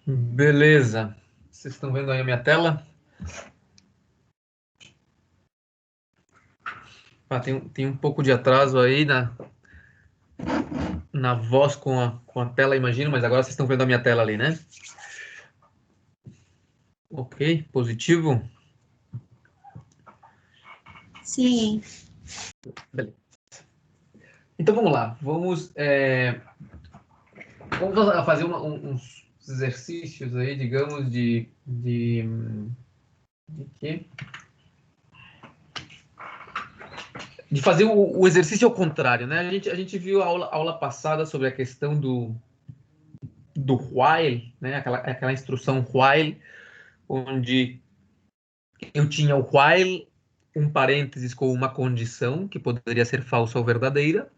Beleza. Vocês estão vendo aí a minha tela? Tem um pouco de atraso aí na voz com a tela, imagino, mas agora vocês estão vendo a minha tela ali, né? Ok, positivo. Sim. Beleza. Então vamos lá. Vamos fazer uns exercícios aí, digamos, de quê? De fazer o exercício ao contrário, né? A gente viu a aula passada sobre a questão do while, né? Aquela instrução while, onde eu tinha o while, um parênteses com uma condição, que poderia ser falsa ou verdadeira,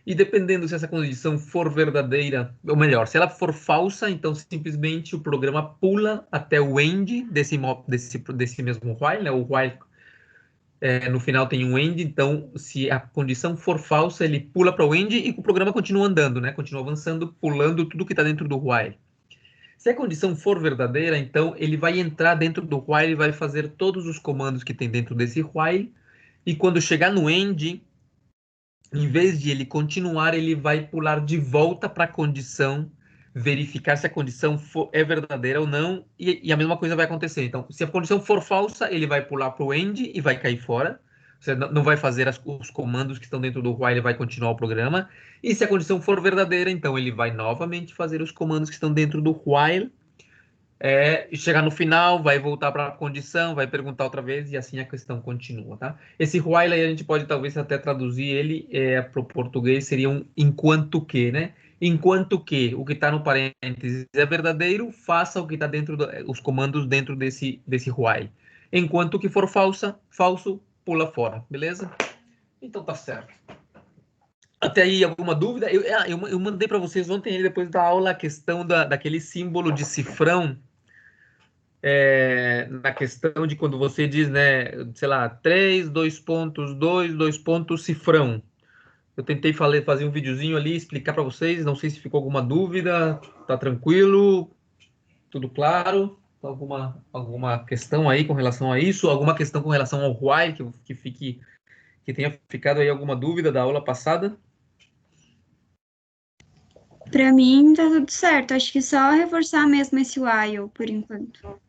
e dependendo se essa condição for verdadeira, ou melhor, se ela for falsa, então simplesmente o programa pula até o end desse mesmo while, né? O while no final tem um end, então se a condição for falsa, ele pula para o end e o programa continua andando, né? Continua avançando, pulando tudo que está dentro do while. Se a condição for verdadeira, então ele vai entrar dentro do while e vai fazer todos os comandos que tem dentro desse while. E quando chegar no end, em vez de ele continuar, ele vai pular de volta para a condição, verificar se a condição é verdadeira ou não, e a mesma coisa vai acontecer. Então, se a condição for falsa, ele vai pular para o end e vai cair fora. Você não vai fazer os comandos que estão dentro do while, ele vai continuar o programa. E se a condição for verdadeira, então ele vai novamente fazer os comandos que estão dentro do while, e chegar no final, vai voltar para a condição, vai perguntar outra vez e assim a questão continua, tá? Esse while aí a gente pode talvez até traduzir ele para o português, seria um enquanto que, né? Enquanto que o que está no parênteses é verdadeiro, faça o que está dentro os comandos dentro desse while. Enquanto o que for falso, pula fora, beleza? Então tá certo. Até aí, alguma dúvida? Eu mandei para vocês ontem, depois da aula, a questão daquele símbolo de cifrão, na questão de quando você diz, né, sei lá, 3, 2 pontos, 2 pontos, cifrão. Eu tentei fazer um videozinho ali, explicar para vocês, não sei se ficou alguma dúvida, tá tranquilo, tudo claro? Alguma questão aí com relação a isso? Alguma questão com relação ao why, que tenha ficado aí alguma dúvida da aula passada? Pra mim tá tudo certo. Acho que só reforçar mesmo esse while por enquanto.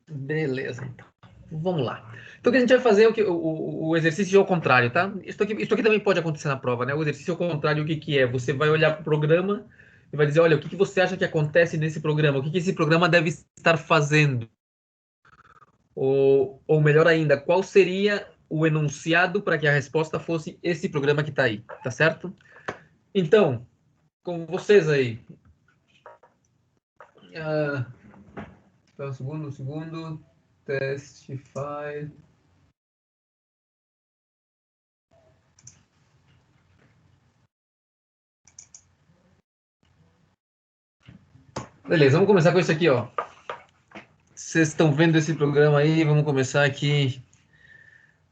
Beleza, então. Vamos lá. Então, o que a gente vai fazer é o exercício ao contrário, tá? Isso aqui também pode acontecer na prova, né? O exercício ao contrário, o que é? Você vai olhar para o programa e vai dizer, olha, o que você acha que acontece nesse programa? O que esse programa deve estar fazendo? Ou melhor ainda, qual seria o enunciado para que a resposta fosse esse programa que está aí, tá certo? Então, com vocês aí. Um segundo. Testify. Beleza, vamos começar com isso aqui, ó. Vocês estão vendo esse programa aí? Vamos começar aqui.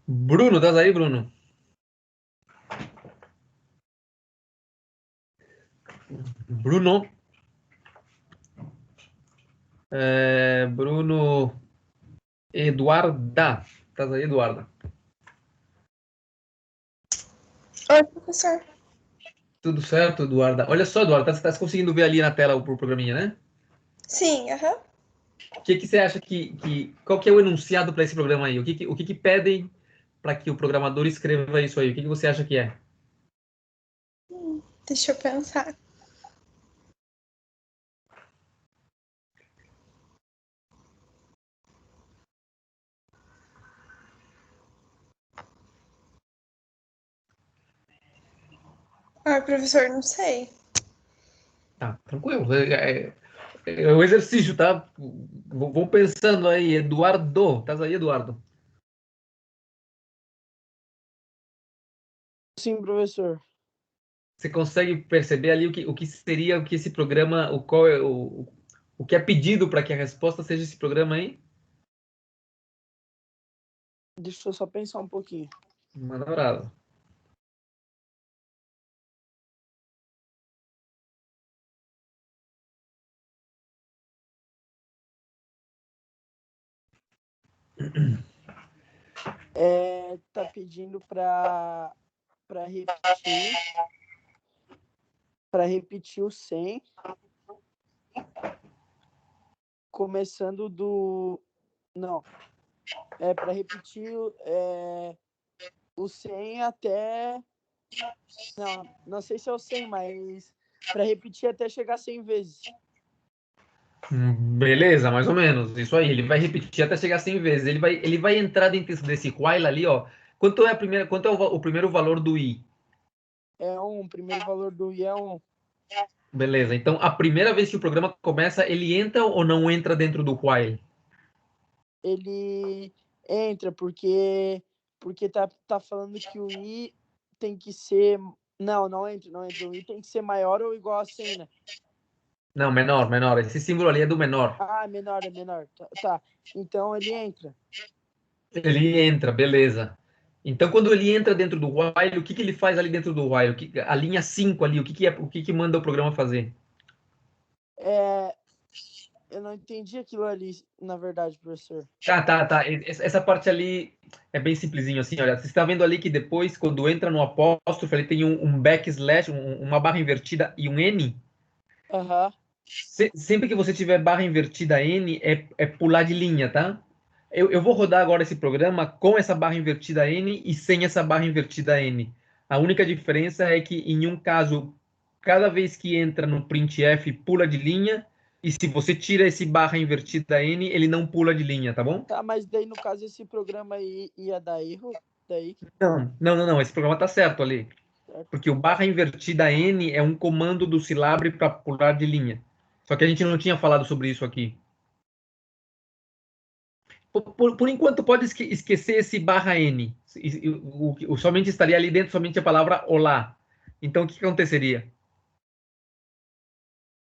Bruno, tá aí, Bruno? Bruno. Bruno Eduarda. Tá aí, Eduarda? Oi, professor. Tudo certo, Eduarda? Olha só, Eduarda, você tá conseguindo ver ali na tela o programinha, né? Sim, aham. O que você acha qual que é o enunciado para esse programa aí? O que pedem para que o programador escreva isso aí? O que você acha que é? Deixa eu pensar. Ah, professor, não sei. Tá, tranquilo. É o exercício, tá? Vou pensando aí, Eduardo. Tá aí, Eduardo? Sim, professor. Você consegue perceber ali o que seria o que esse programa, qual é o que é pedido para que a resposta seja esse programa aí? Deixa eu só pensar um pouquinho. Manda brava. Tá pedindo para repetir o 100, começando do... Não, para repetir o 100 até... Não sei se é o 100, mas para repetir até chegar a 100 vezes. Beleza, mais ou menos. Isso aí. Ele vai repetir até chegar 100 vezes. Ele vai entrar dentro desse while ali, ó. Quanto é o primeiro valor do i? O primeiro valor do i é 1. Beleza. Então, a primeira vez que o programa começa, ele entra ou não entra dentro do while? Ele entra porque tá falando que o i tem que ser... Não entra. O i tem que ser maior ou igual a 100, né? Não, menor. Esse símbolo ali é do menor. É menor. Tá. Então ele entra. Ele entra, beleza. Então, quando ele entra dentro do while, o que ele faz ali dentro do while? A linha 5 ali, o que manda o programa fazer? Eu não entendi aquilo ali, na verdade, professor. Tá. Essa parte ali é bem simplesinho assim, olha. Você está vendo ali que depois, quando entra no apóstrofo, ele tem um backslash, uma barra invertida e um N? Aham. Sempre que você tiver barra invertida N, é pular de linha, tá? Eu vou rodar agora esse programa com essa barra invertida N e sem essa barra invertida N. A única diferença é que, em um caso, cada vez que entra no printf, pula de linha, e se você tira esse barra invertida N, ele não pula de linha, tá bom? Tá, mas daí, no caso, esse programa aí ia dar erro? Daí, Não. Esse programa tá certo ali. certo? Porque o barra invertida N é um comando do Syllabri para pular de linha. Só que a gente não tinha falado sobre isso aqui. Por enquanto, pode esquecer esse barra N. Somente estaria ali dentro somente a palavra olá. Então, o que aconteceria?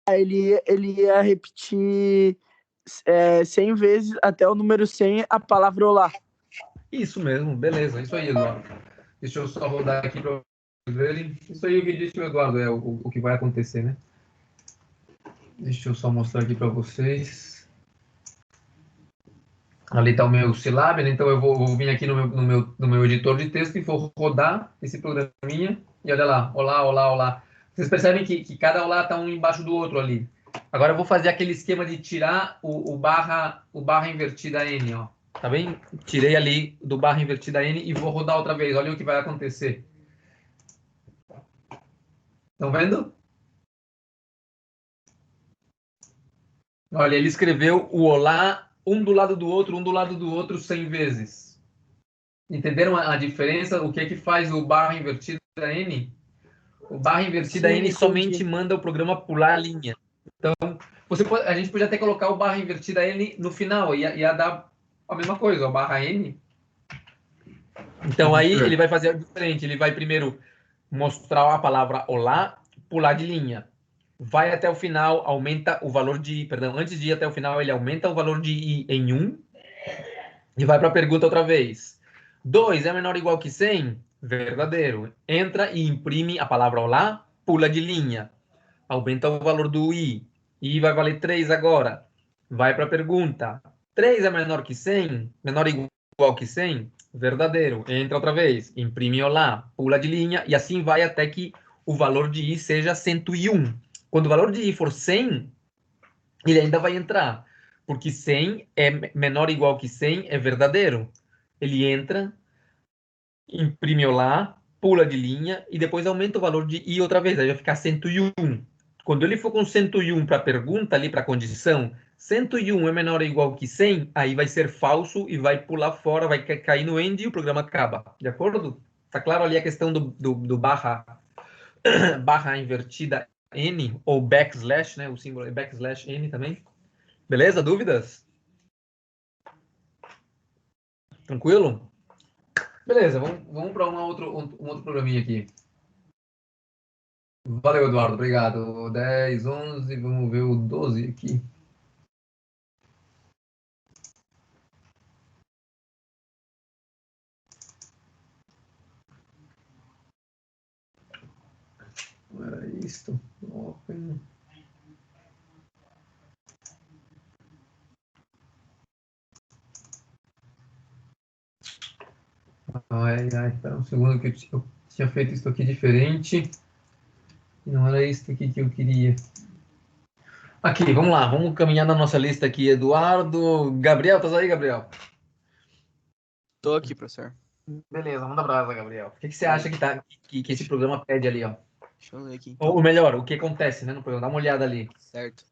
Ele ia repetir 100 vezes até o número 100 a palavra olá. Isso mesmo, beleza. Isso aí, Eduardo. Deixa eu só rodar aqui para vocês verem. Isso aí, o que disse o Eduardo, é o que vai acontecer, né? Deixa eu só mostrar aqui para vocês. Ali está o meu Syllab, né? Então eu vou vir aqui no meu editor de texto e vou rodar esse programinha. E olha lá, olá. Vocês percebem que cada olá está um embaixo do outro ali. Agora eu vou fazer aquele esquema de tirar o barra invertida N, ó. Tá bem? Tirei ali do barra invertida N e vou rodar outra vez. Olha o que vai acontecer. Estão vendo? Olha, ele escreveu o olá um do lado do outro 100 vezes. Entenderam a diferença? O que é que faz o barra invertida N? O barra invertida Sim, N entendi. somente manda o programa pular a linha. Então, a gente podia até colocar o barra invertida N no final, ia dar a mesma coisa, o barra N. Então, aí ele vai fazer diferente. Ele vai primeiro mostrar a palavra olá, pular de linha. Vai até o final, aumenta o valor de i. Perdão, antes de ir até o final, ele aumenta o valor de i em 1 e vai para a pergunta outra vez. 2 é menor ou igual que 100? Verdadeiro. Entra e imprime a palavra olá, pula de linha. Aumenta o valor do i. I vai valer 3 agora. Vai para a pergunta. 3 é menor que 100? Menor ou igual que 100? Verdadeiro. Entra outra vez. Imprime olá, pula de linha e assim vai até que o valor de i seja 101. Quando o valor de i for 100, ele ainda vai entrar. Porque 100 é menor ou igual que 100 é verdadeiro. Ele entra, imprime olá, pula de linha e depois aumenta o valor de i outra vez. Aí vai ficar 101. Quando ele for com 101 para a pergunta, ali para a condição, 101 é menor ou igual que 100, aí vai ser falso e vai pular fora, vai cair no end e o programa acaba. De acordo? Tá claro ali a questão do barra invertida N, ou backslash, né? O símbolo é backslash N também. Beleza? Dúvidas? Tranquilo? Beleza, vamos para um outro programinha aqui. Valeu, Eduardo, obrigado. 10, 11, vamos ver o 12 aqui. Não era isto. Open. Ai, espera um segundo que eu tinha feito isso aqui diferente. E não era isso aqui que eu queria. Aqui, vamos lá, vamos caminhar na nossa lista aqui. Eduardo, Gabriel, tá aí, Gabriel? Tô aqui, professor. Beleza, manda brasa, Gabriel. O que você acha que esse programa pede ali, ó? Deixa eu ver aqui, então. Ou melhor, o que acontece, né, no programa? Dá uma olhada ali. Certo.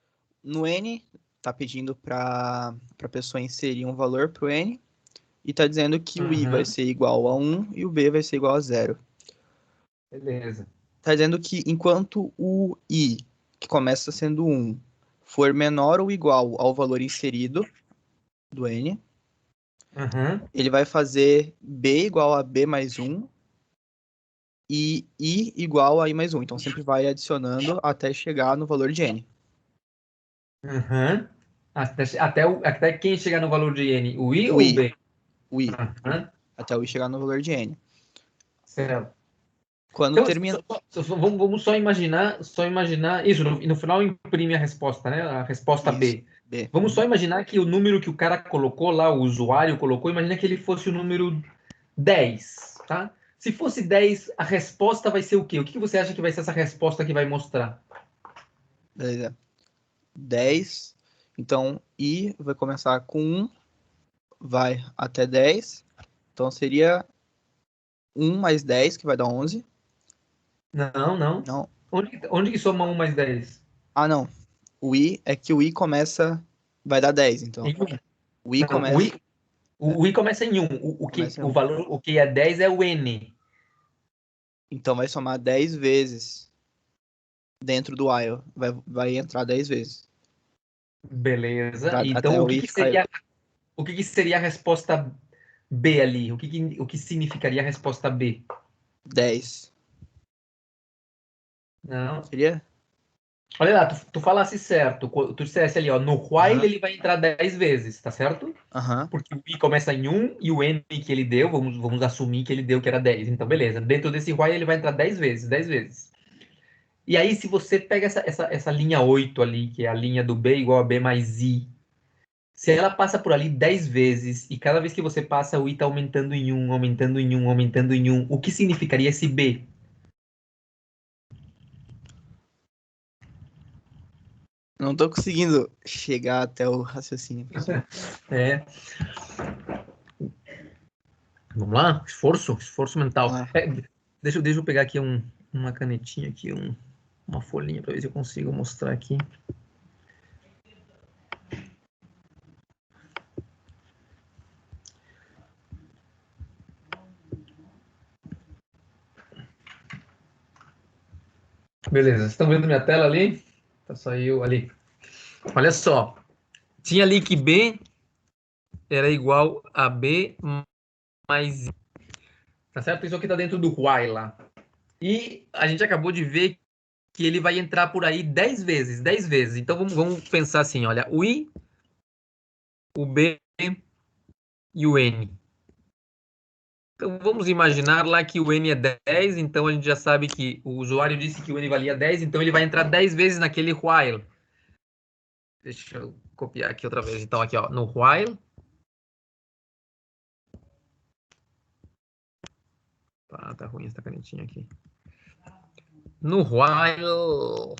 No N, tá pedindo para a pessoa inserir um valor pro N e tá dizendo que o I vai ser igual a 1 e o B vai ser igual a 0. Beleza. Tá dizendo que enquanto o I, que começa sendo 1, for menor ou igual ao valor inserido do N, ele vai fazer B igual a B mais 1 e I igual a I mais 1. Então sempre vai adicionando até chegar no valor de N. Até quem chegar no valor de N? O I O ou I. o B? O I. Até o I chegar no valor de N. Certo. Quando Então, termina... vamos só imaginar isso, e no final imprime a resposta, né? A resposta Isso, B. B. Vamos só imaginar que o número que o cara colocou lá, o usuário colocou, imagina que ele fosse o número 10, tá? Se fosse 10, a resposta vai ser o quê? O que você acha que vai ser essa resposta que vai mostrar? Beleza. 10. Então, I vai começar com 1, vai até 10. Então, seria 1 mais 10, que vai dar 11. Não. Não. Onde que soma 1 mais 10? Ah, não. O I é que o I começa... Vai dar 10, então. Em 1. O I Não, começa... o I começa em 1. Começa em O 1. valor, o que é 10 é o N. Então, vai somar 10 vezes dentro do while. Vai entrar 10 vezes. Beleza. Até Então, o I ficar... o que seria a resposta B ali? O que significaria a resposta B? 10. Não. Seria? Olha lá, tu falasse certo. Tu dissesse ali, ó, no while ele vai entrar 10 vezes, tá certo? Aham. Porque o I começa em 1 e o N que ele deu, vamos assumir que ele deu que era 10. Então, beleza. Dentro desse while ele vai entrar 10 vezes, 10 vezes. E aí, se você pega essa linha 8 ali, que é a linha do B igual a B mais I, se ela passa por ali 10 vezes, e cada vez que você passa, o I está aumentando em 1, aumentando em 1, aumentando em 1, o que significaria esse B? Não tô conseguindo chegar até o raciocínio. É. Vamos lá? Esforço mental. Deixa eu pegar aqui uma canetinha, aqui, uma folhinha, para ver se eu consigo mostrar aqui. Beleza, vocês estão vendo minha tela ali? Saiu ali. Olha só. Tinha ali que B era igual a B mais I. Tá certo? Isso aqui está dentro do while lá. E a gente acabou de ver que ele vai entrar por aí 10 vezes, 10 vezes. Então vamos pensar assim, olha, o I, o B e o N. Então vamos imaginar lá que o N é 10, então a gente já sabe que o usuário disse que o N valia 10, então ele vai entrar 10 vezes naquele while. Deixa eu copiar aqui outra vez. Então aqui, ó, no while. Tá ruim essa canetinha aqui. No while,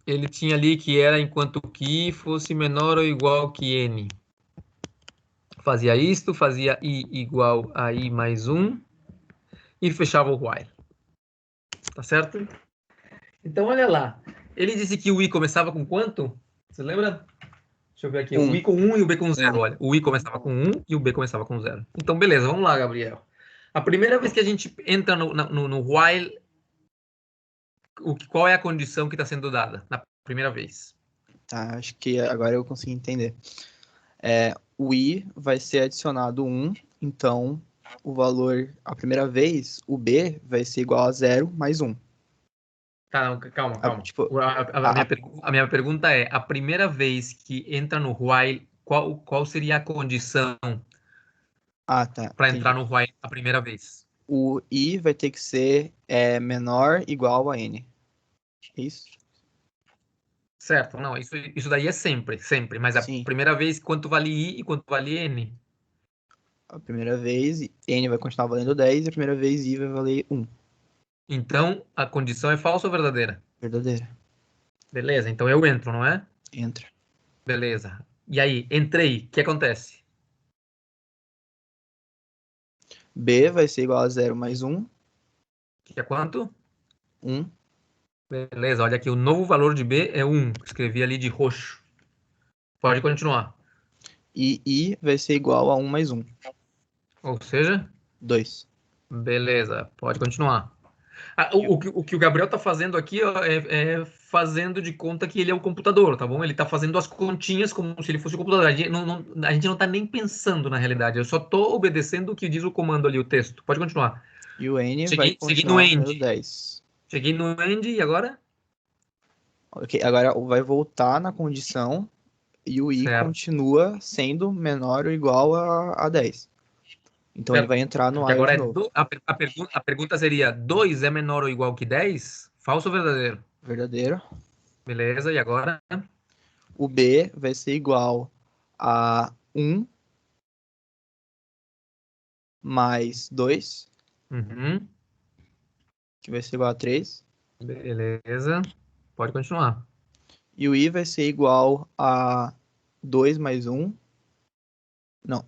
ele tinha ali que era enquanto que fosse menor ou igual que N. Fazia isto, fazia I igual a I mais 1 e fechava o while. Tá certo? Então, olha lá. Ele disse que o I começava com quanto? Você lembra? Deixa eu ver aqui. O I com 1 e o B com 0. Olha, o I começava com 1 e o B começava com 0. Então, beleza. Vamos lá, Gabriel. A primeira vez que a gente entra no while, qual é a condição que está sendo dada na primeira vez? Tá, acho que agora eu consegui entender. O I vai ser adicionado 1, então o valor, a primeira vez, o B vai ser igual a 0 mais 1. Tá, calma. A minha pergunta é, a primeira vez que entra no while, qual seria a condição para entrar no while a primeira vez? O I vai ter que ser menor igual a N. É isso? Certo, não, isso daí é sempre, sempre. Mas a Sim. primeira vez, quanto vale I e quanto vale N? A primeira vez, N vai continuar valendo 10 e a primeira vez I vai valer 1. Então, a condição é falsa ou verdadeira? Verdadeira. Beleza, então eu entro, não é? Entra. Beleza. E aí, entrei, o que acontece? B vai ser igual a 0 mais 1. Que é quanto? 1. Beleza, olha aqui, o novo valor de B é 1. Escrevi ali de roxo. Pode continuar. E I vai ser igual a 1 mais 1. Ou seja, 2. beleza, pode continuar. O que o Gabriel está fazendo aqui ó, é fazendo de conta que ele é o computador, tá bom? Ele está fazendo as continhas como se ele fosse o computador. A gente não está nem pensando na realidade. Eu só estou obedecendo o que diz o comando ali, o texto. Pode continuar. E o N vai Segui no continuar valendo end. 10. Cheguei no end e agora? Ok, agora vai voltar na condição e o I Certo. continua sendo menor ou igual a 10. Então ele Certo. vai entrar no Porque while agora de novo. a pergunta seria: 2 é menor ou igual que 10? Falso ou verdadeiro? Verdadeiro. Beleza, e agora? O B vai ser igual a 1 mais 2, Uhum. que vai ser igual a 3. Beleza. Pode continuar. E o I vai ser igual a 2 mais 1. Não,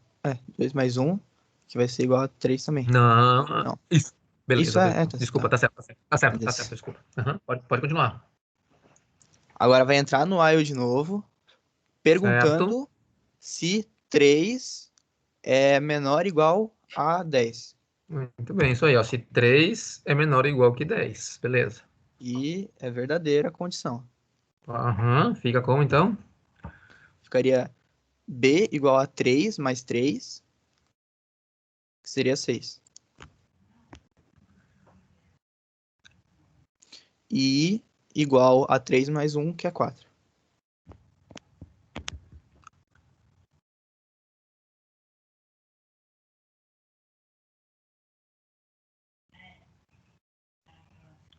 2 mais 1, que vai ser igual a 3 também. Não. Não. Isso. Isso Beleza. tá. Desculpa, tá certo. Tá certo, Beleza. desculpa. Uhum. Pode continuar. Agora vai entrar no while de novo, perguntando Certo. se 3 é menor ou igual a 10. Muito bem, isso aí, ó. Se 3 é menor ou igual que 10. Beleza. E é verdadeira a condição. Aham. Fica como então? Ficaria B igual a 3 mais 3, que seria 6. E I igual a 3 mais 1, que é 4.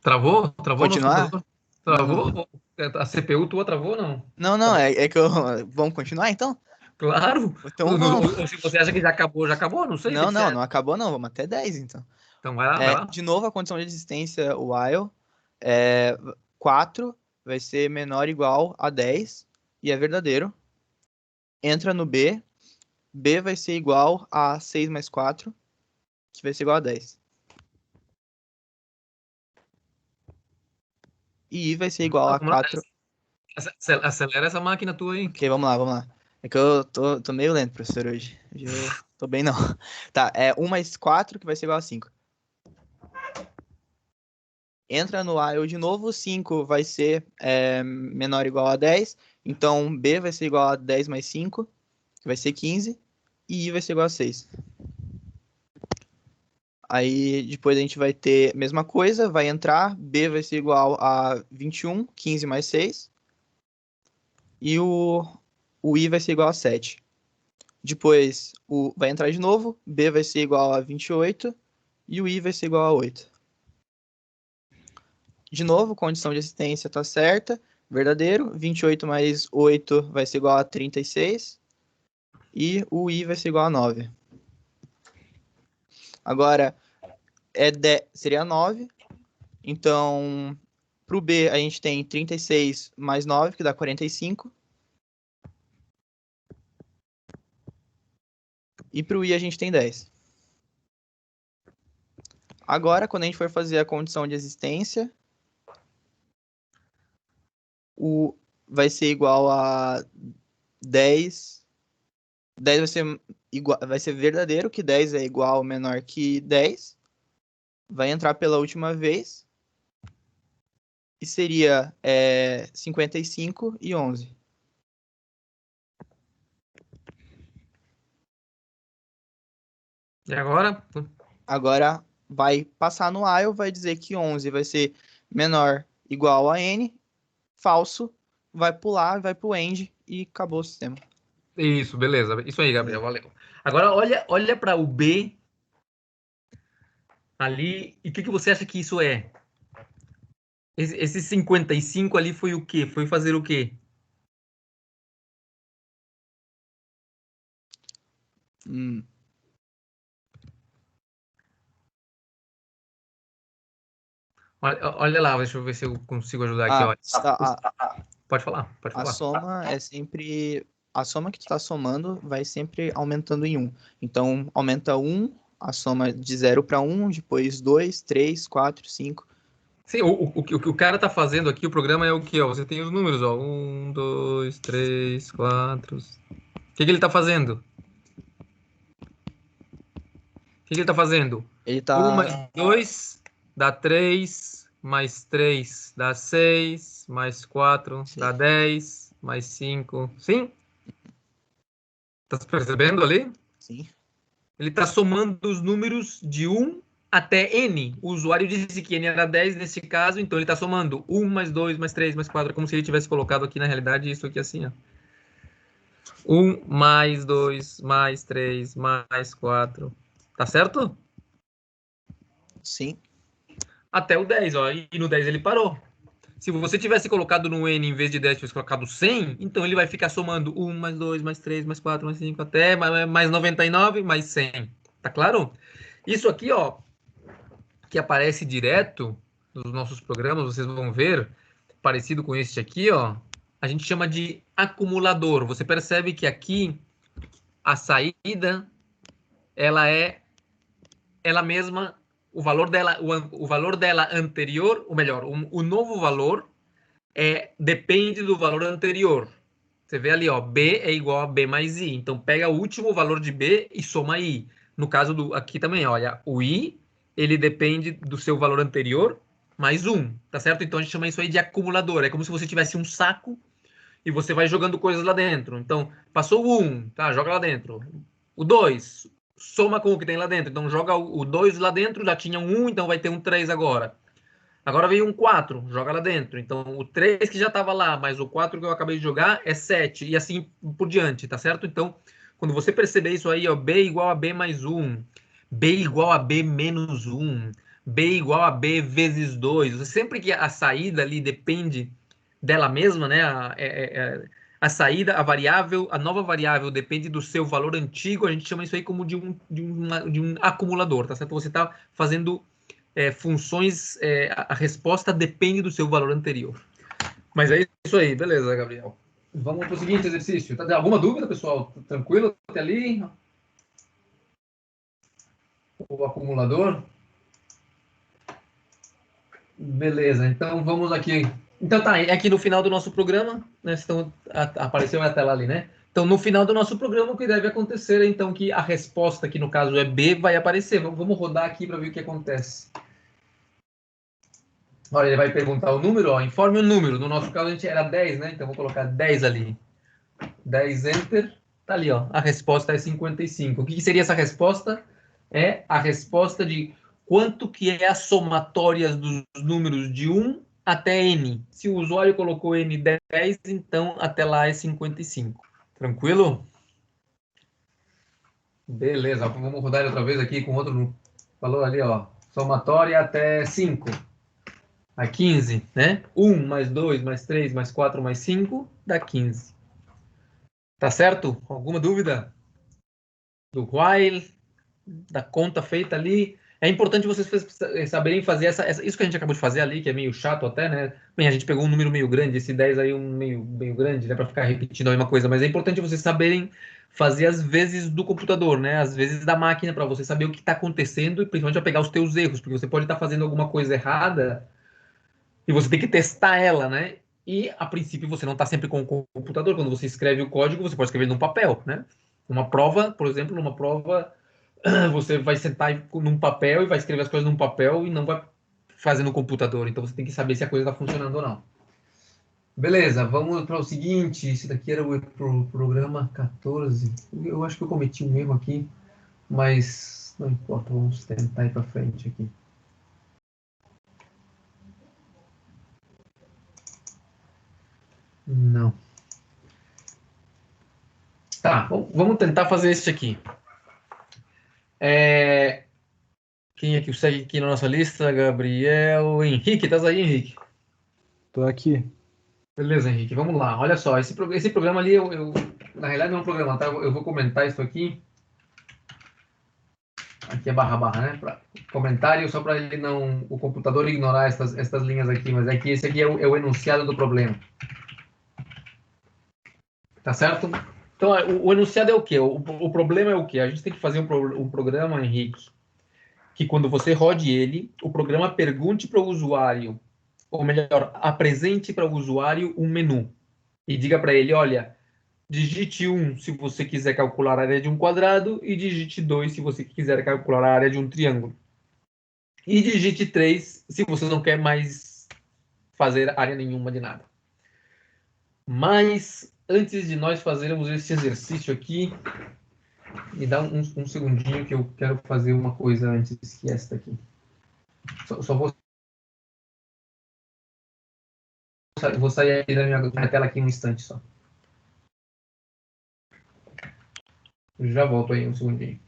Travou? Travou no Continuar? computador? Não, não. Travou? A CPU tua travou ou não? Não, não, é que eu... Vamos continuar então? Claro. Então vamos. Ou se você acha que já acabou, não sei o que Não, que você acha. não acabou não, vamos até 10 então. Então vai lá, vai lá. De novo, a condição de existência while, 4 vai ser menor ou igual a 10, e é verdadeiro. Entra no B, B vai ser igual a 6 mais 4, que vai ser igual a 10. E I vai ser igual a Vamos lá. 4. Acelera essa máquina tua aí. Ok, vamos lá. É que eu tô meio lento, professor, hoje. Hoje eu tô bem não. Tá, 1 mais 4, que vai ser igual a 5. Entra no while de novo, 5 vai ser menor ou igual a 10. Então, B vai ser igual a 10 mais 5, que vai ser 15. E I vai ser igual a 6. Aí, depois a gente vai ter a mesma coisa, vai entrar, B vai ser igual a 21, 15 mais 6. E o I vai ser igual a 7. Depois, vai entrar de novo, B vai ser igual a 28 e o I vai ser igual a 8. De novo, condição de existência está certa, verdadeiro. 28 mais 8 vai ser igual a 36 e o I vai ser igual a 9. Agora, seria 9. Então, para o B, a gente tem 36 mais 9, que dá 45. E para o I, a gente tem 10. Agora, quando a gente for fazer a condição de existência, vai ser igual a 10. 10 vai ser verdadeiro, que 10 é igual ou menor que 10. Vai entrar pela última vez. E seria 55 e 11. E agora? Agora vai passar no while, vai dizer que 11 vai ser menor igual a n. Falso, vai pular, vai pro end e acabou o sistema. Isso, beleza. Isso aí, Gabriel, valeu. Agora olha para o B ali e o que você acha que isso é? Esse 55 ali foi o quê? Foi fazer o quê? Olha lá, deixa eu ver se eu consigo ajudar aqui. Olha. Pode falar, pode falar. A soma é sempre... A soma que tu tá somando vai sempre aumentando em 1. Então, aumenta 1, a soma de 0 para 1, depois 2, 3, 4, 5. Sim, o que o cara tá fazendo aqui, o programa é o quê? Ó? Você tem os números, ó. 1, 2, 3, 4... O que ele tá fazendo? O que ele tá fazendo? Ele 1 mais tá... 2 dá 3, mais 3 dá 6, mais 4 dá 10, mais 5... Sim? Tá percebendo ali? Sim. Ele tá somando os números de 1 até N. O usuário disse que N era 10 nesse caso, então ele tá somando 1 mais 2 mais 3 mais 4, como se ele tivesse colocado aqui na realidade isso aqui assim, ó. 1 mais 2 mais 3 mais 4. Tá certo? Sim. Até o 10, ó. E no 10 ele parou. Se você tivesse colocado no N em vez de 10, tivesse colocado 100, então ele vai ficar somando 1 mais 2 mais 3 mais 4 mais 5 até mais 99 mais 100. Tá claro? Isso aqui, ó, que aparece direto nos nossos programas, vocês vão ver, parecido com este aqui, ó, a gente chama de acumulador. Você percebe que aqui a saída, ela é ela mesma, o valor dela anterior, ou melhor, o novo valor depende do valor anterior. Você vê ali, ó, B é igual a B mais I. Então, pega o último valor de B e soma I. No caso do aqui também, olha, o I, ele depende do seu valor anterior mais 1, tá certo? Então, a gente chama isso aí de acumulador. É como se você tivesse um saco e você vai jogando coisas lá dentro. Então, passou o 1, tá? Joga lá dentro. O 2, soma com o que tem lá dentro. Então, joga o 2 lá dentro, já tinha um 1, então vai ter um 3 agora. Agora veio um 4, joga lá dentro. Então, o 3 que já estava lá, mais o 4 que eu acabei de jogar é 7. E assim por diante, tá certo? Então, quando você perceber isso aí, ó, B igual a B mais 1, B igual a B menos 1, B igual a B vezes 2. Sempre que a saída ali depende dela mesma, né? A saída, a variável, a nova variável depende do seu valor antigo, a gente chama isso aí como de um acumulador, tá certo? Você está fazendo funções, a resposta depende do seu valor anterior. Mas é isso aí, beleza, Gabriel. Vamos para o seguinte exercício. Tá, alguma dúvida, pessoal? Tranquilo até ali? O acumulador? Beleza, então vamos aqui. Então tá, aqui no final do nosso programa, né, então, apareceu a tela ali, né? Então, no final do nosso programa, o que deve acontecer é, então, que a resposta, que no caso é B, vai aparecer. Vamos rodar aqui para ver o que acontece. Olha, ele vai perguntar o número, ó, informe o número. No nosso caso, a gente era 10, né? Então, vou colocar 10 ali. 10, Enter. Tá ali, ó. A resposta é 55. O que seria essa resposta? É a resposta de quanto que é a somatória dos números de 1 até N. Se o usuário colocou N 10, então até lá é 55. Tranquilo? Beleza. Vamos rodar outra vez aqui com outro valor ali, ó. Somatória até 5. A 15, né? 1 mais 2 mais 3 mais 4 mais 5 dá 15. Tá certo? Alguma dúvida? Do while, da conta feita ali. É importante vocês saberem fazer isso que a gente acabou de fazer ali, que é meio chato até, né? Bem, a gente pegou um número meio grande, esse 10 aí um meio grande, né? Para ficar repetindo a mesma coisa, mas é importante vocês saberem fazer as vezes do computador, né? As vezes da máquina, para você saber o que está acontecendo e principalmente para pegar os teus erros, porque você pode estar fazendo alguma coisa errada e você tem que testar ela, né? E, a princípio, você não está sempre com o computador. Quando você escreve o código, você pode escrever num papel, né? Uma prova, por exemplo, numa prova, você vai sentar num papel e vai escrever as coisas num papel e não vai fazer no computador. Então, você tem que saber se a coisa está funcionando ou não. Beleza, vamos para o seguinte. Esse daqui era o programa 14. Eu acho que eu cometi um erro aqui, mas não importa. Vamos tentar ir para frente aqui. Não. Tá, vamos tentar fazer este aqui. Quem é que segue aqui na nossa lista? Gabriel. Henrique, estás aí, Henrique? Tô aqui. Beleza, Henrique, vamos lá. Olha só, esse programa ali, na realidade não é um programa, tá? Eu vou comentar isso aqui. Aqui é barra barra, né? Comentário, só para ele não, o computador ignorar estas linhas aqui, mas é que esse aqui é o enunciado do problema. Tá certo? Então, o enunciado é o quê? O problema é o quê? A gente tem que fazer um programa, Henrique, que quando você rode ele, o programa pergunte para o usuário, ou melhor, apresente para o usuário um menu. E diga para ele, olha, digite 1 se você quiser calcular a área de um quadrado e digite 2 se você quiser calcular a área de um triângulo. E digite 3 se você não quer mais fazer área nenhuma de nada. Mas, antes de nós fazermos esse exercício aqui, me dá um segundinho que eu quero fazer uma coisa antes que esta aqui. Só vou sair aqui da minha tela aqui um instante só. Já volto aí um segundinho.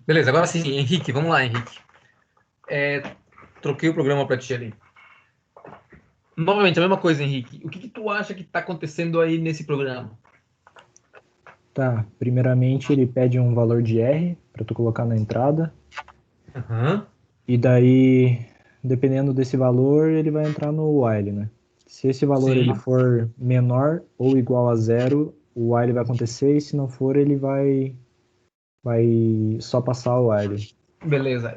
Beleza, agora sim, Henrique, vamos lá, Henrique. Troquei o programa para ti ali. Novamente, a mesma coisa, Henrique. O que tu acha que está acontecendo aí nesse programa? Tá, primeiramente ele pede um valor de R para tu colocar na entrada. Uhum. E daí, dependendo desse valor, ele vai entrar no while, né? Se esse valor ele for menor ou igual a 0, o while vai acontecer, e se não for, ele vai só passar o while. Beleza.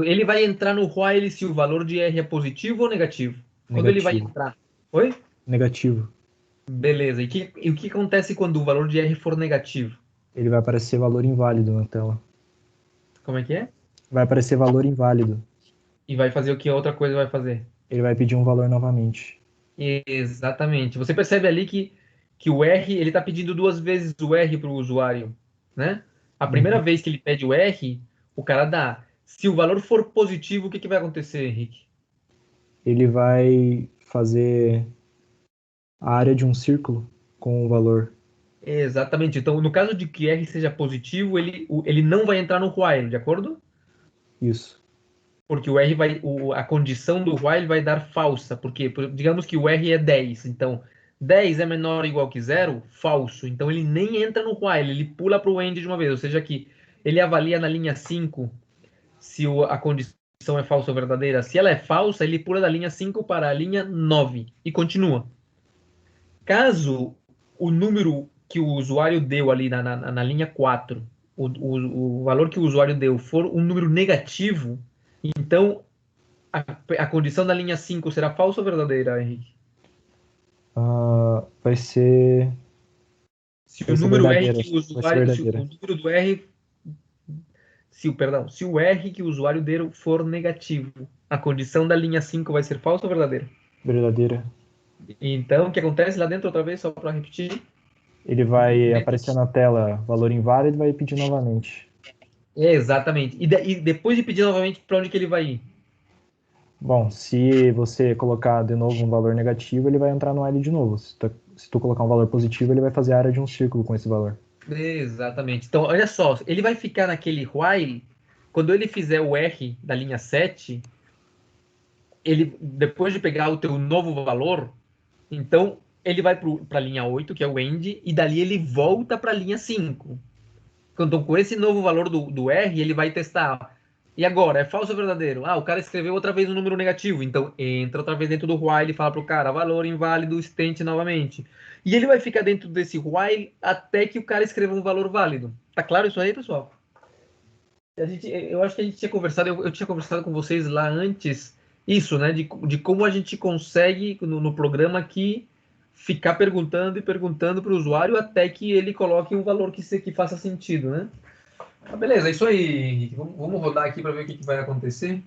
Ele vai entrar no while se o valor de R é positivo ou negativo? Quando ele vai Negativo. entrar? Oi? Negativo. Beleza. E o que acontece quando o valor de R for negativo? Ele vai aparecer valor inválido na tela. Como é que é? Vai aparecer valor inválido. E vai fazer o que a outra coisa vai fazer? Ele vai pedir um valor novamente. Exatamente. Você percebe ali que o R, ele está pedindo duas vezes o R para o usuário, né? A primeira vez que ele pede o R, o cara dá. Se o valor for positivo, o que vai acontecer, Henrique? Ele vai fazer a área de um círculo com o valor. Exatamente. Então, no caso de que R seja positivo, ele não vai entrar no while, de acordo? Isso. Porque o R a condição do while vai dar falsa. Porque, digamos que o R é 10. Então, 10 é menor ou igual que zero? Falso. Então, ele nem entra no while, ele pula para o end de uma vez. Ou seja, que ele avalia na linha 5 se a condição é falsa ou verdadeira. Se ela é falsa, ele pula da linha 5 para a linha 9 e continua. Caso o número que o usuário deu ali na linha 4, o valor que o usuário deu for um número negativo, então a condição da linha 5 será falsa ou verdadeira, Henrique? Vai ser Se o número R verdadeira. que o Vai ser usuário, se o verdadeira. número do R, se o R que o usuário deu for negativo, a condição da linha 5 vai ser falsa ou verdadeira? Verdadeira. Então, o que acontece lá dentro outra vez, só para repetir? Ele vai aparecer na tela valor inválido e vai pedir novamente. Exatamente. E depois de pedir novamente, para onde que ele vai ir? Bom, se você colocar de novo um valor negativo, ele vai entrar no while de novo. Se tu colocar um valor positivo, ele vai fazer a área de um círculo com esse valor. Exatamente. Então, olha só, ele vai ficar naquele while, quando ele fizer o R da linha 7, ele, depois de pegar o teu novo valor, então ele vai para a linha 8, que é o end, e dali ele volta para a linha 5. Então, com esse novo valor do R, ele vai testar. E agora, é falso ou verdadeiro? Ah, o cara escreveu outra vez um número negativo. Então, entra outra vez dentro do while e fala para o cara, valor inválido, tente novamente. E ele vai ficar dentro desse while até que o cara escreva um valor válido. Tá claro isso aí, pessoal? Eu acho que a gente tinha conversado, eu tinha conversado com vocês lá antes, isso, né? De como a gente consegue, no programa aqui, ficar perguntando e perguntando para o usuário até que ele coloque um valor que faça sentido, né? Ah, beleza, é isso aí, Henrique. Vamos rodar aqui para ver o que vai acontecer.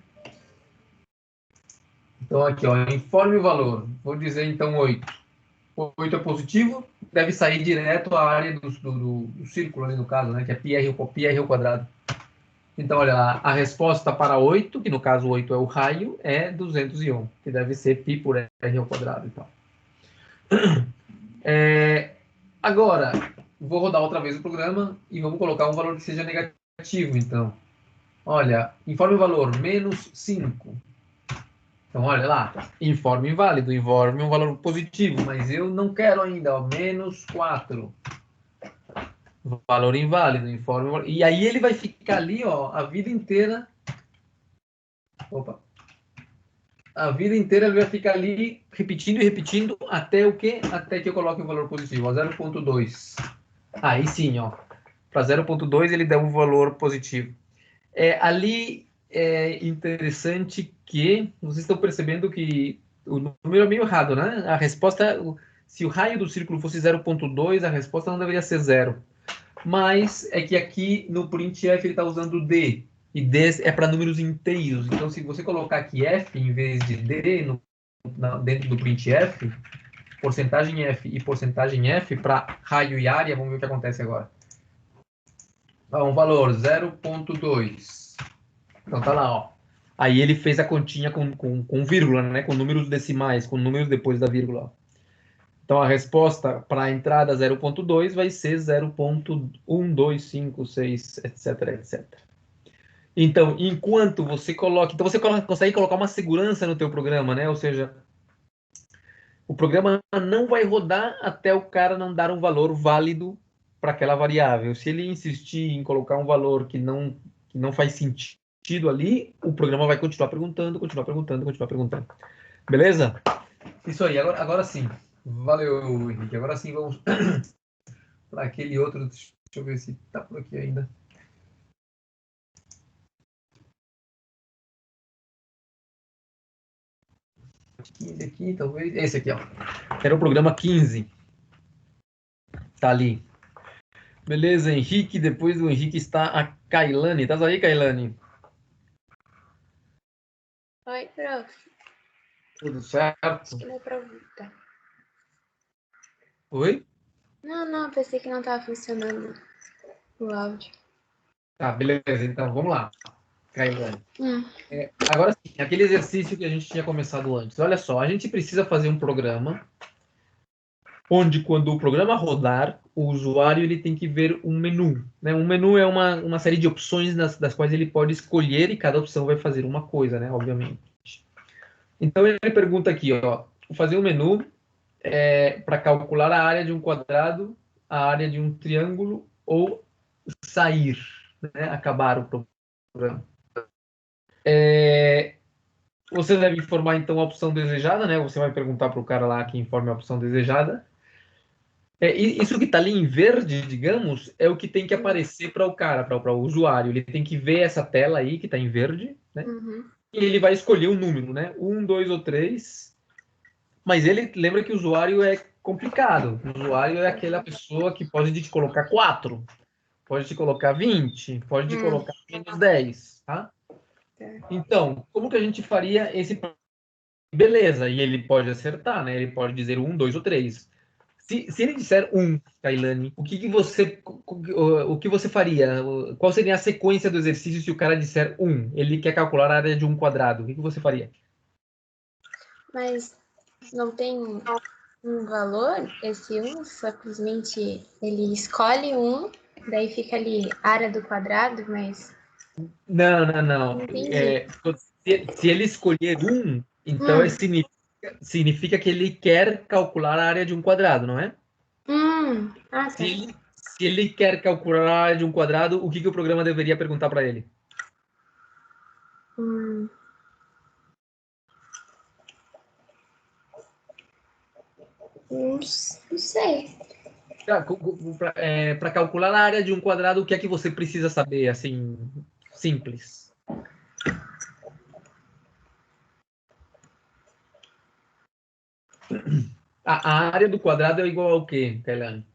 Então, aqui, ó, informe o valor. Vou dizer, então, 8. 8 é positivo, deve sair direto à área do círculo ali, no caso, né? Que é πr ao quadrado. Então, olha, a resposta para 8, que no caso 8 é o raio, é 201, que deve ser π por r ao quadrado. Então. Agora, vou rodar outra vez o programa e vamos colocar um valor que seja negativo, então. Olha, informe o valor, menos 5. Então, olha lá, informe inválido, informe um valor positivo, mas eu não quero ainda, ó, menos 4. Valor inválido, informe... E aí ele vai ficar ali, ó, a vida inteira... Opa! A vida inteira ele vai ficar ali repetindo e repetindo até o quê? Até que eu coloque um valor positivo, ó, 0.2. Aí sim, ó. Para 0.2 ele dá um valor positivo. Ali é interessante que vocês estão percebendo que o número é meio errado, né? A resposta, se o raio do círculo fosse 0.2, a resposta não deveria ser 0. Mas é que aqui no printf ele está usando D. E D é para números inteiros. Então, se você colocar aqui F em vez de D dentro do printf, porcentagem F e porcentagem F para raio e área, vamos ver o que acontece agora. Um valor 0.2. Então tá lá, ó. Aí ele fez a continha com vírgula, né? Com números decimais, com números depois da vírgula. Então a resposta para a entrada 0.2 vai ser 0.1256, etc, etc. Então, enquanto você coloca... Então você consegue colocar uma segurança no teu programa, né? Ou seja, o programa não vai rodar até o cara não dar um valor válido para aquela variável. Se ele insistir em colocar um valor que não faz sentido ali, o programa vai continuar perguntando. Beleza? Isso aí, agora sim. Valeu, Henrique. Agora sim vamos para aquele outro. Deixa eu ver se está por aqui ainda. 15 aqui, talvez. Esse aqui, ó. Era o programa 15. Tá ali. Beleza, Henrique. Depois do Henrique está a Kailane. Tá aí, Kailane? Oi, prof. Tudo certo? Acho que dá pra voltar. Oi? Não, pensei que não estava funcionando o áudio. Tá, beleza. Então, vamos lá. Kailane. Agora sim, aquele exercício que a gente tinha começado antes. Olha só, a gente precisa fazer um programa onde, quando o programa rodar, o usuário ele tem que ver um menu. Né? Um menu é uma série de opções das quais ele pode escolher e cada opção vai fazer uma coisa, né? Obviamente. Então, ele pergunta aqui, ó, fazer um menu para calcular a área de um quadrado, a área de um triângulo ou sair, né? Acabar o programa. Você deve informar, então, a opção desejada, né? Você vai perguntar para o cara lá que informe a opção desejada. Isso que está ali em verde, digamos, é o que tem que aparecer para o cara, para o usuário. Ele tem que ver essa tela aí que está em verde, né? E ele vai escolher um número, né? 1, 2 ou 3. Mas ele lembra que o usuário é complicado. O usuário é aquela pessoa que pode te colocar 4, pode te colocar 20, pode te colocar menos 10, tá? Então, como que a gente faria esse... Beleza, e ele pode acertar, né? Ele pode dizer 1, 2 ou 3. Se ele disser 1, Kailane, o que você faria? Qual seria a sequência do exercício se o cara disser 1? Ele quer calcular a área de um quadrado. O que você faria? Mas não tem um valor, esse 1 simplesmente ele escolhe um, daí fica ali área do quadrado, mas Não. não entendi. Se ele escolher um, então significa que ele quer calcular a área de um quadrado, não é? Tá. Se ele quer calcular a área de um quadrado, o que o programa deveria perguntar para ele? Não sei. Para calcular a área de um quadrado, o que é que você precisa saber, assim, simples? A área do quadrado é igual ao quê, Kailane?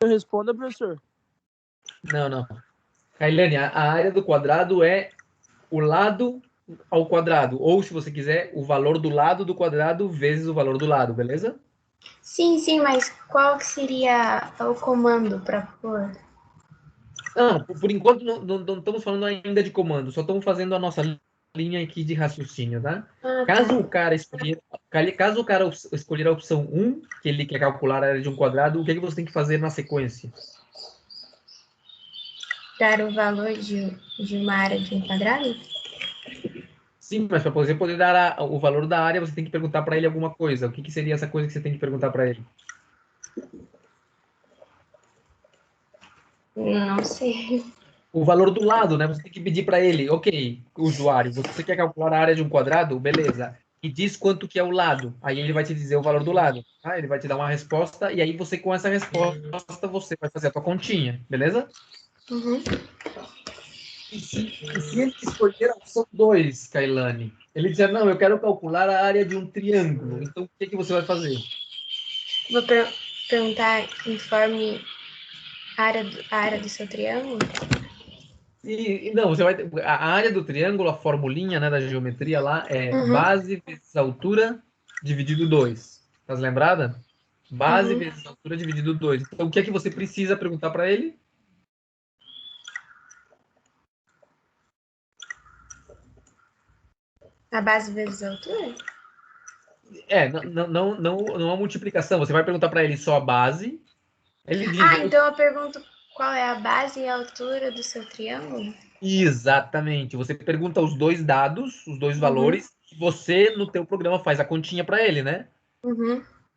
Responda, professor. Não. Kailane, a área do quadrado é o lado ao quadrado, ou se você quiser, o valor do lado do quadrado vezes o valor do lado, beleza? Sim, mas qual que seria o comando para pôr? Não, por enquanto não estamos falando ainda de comando, só estamos fazendo a nossa linha aqui de raciocínio, tá? Caso o cara escolher a opção 1, que ele quer calcular a área de um quadrado, o que você tem que fazer na sequência? Dar o valor de uma área de um quadrado? Sim, mas para você poder dar o valor da área, você tem que perguntar para ele alguma coisa. O que seria essa coisa que você tem que perguntar para ele? Não sei. O valor do lado, né? Você tem que pedir para ele, ok, usuário, você quer calcular a área de um quadrado? Beleza. E diz quanto que é o lado. Aí ele vai te dizer o valor do lado. Tá? Ele vai te dar uma resposta e aí você, com essa resposta, você vai fazer a tua continha, beleza? E se ele escolher a opção 2, Kailane, ele dizer, não, eu quero calcular a área de um triângulo. Então, o que você vai fazer? Vou perguntar conforme a área do seu triângulo? Não, você vai a área do triângulo, a formulinha, né, da geometria lá é base vezes altura dividido 2. Tá lembrada? Base vezes altura dividido 2. Então, o que é que você precisa perguntar para ele? A base vezes a altura? Não a multiplicação. Você vai perguntar para ele só a base. Ele diz. Então eu pergunto qual é a base e a altura do seu triângulo? Exatamente. Você pergunta os dois dados, os dois valores, e você, no teu programa, faz a continha para ele, né?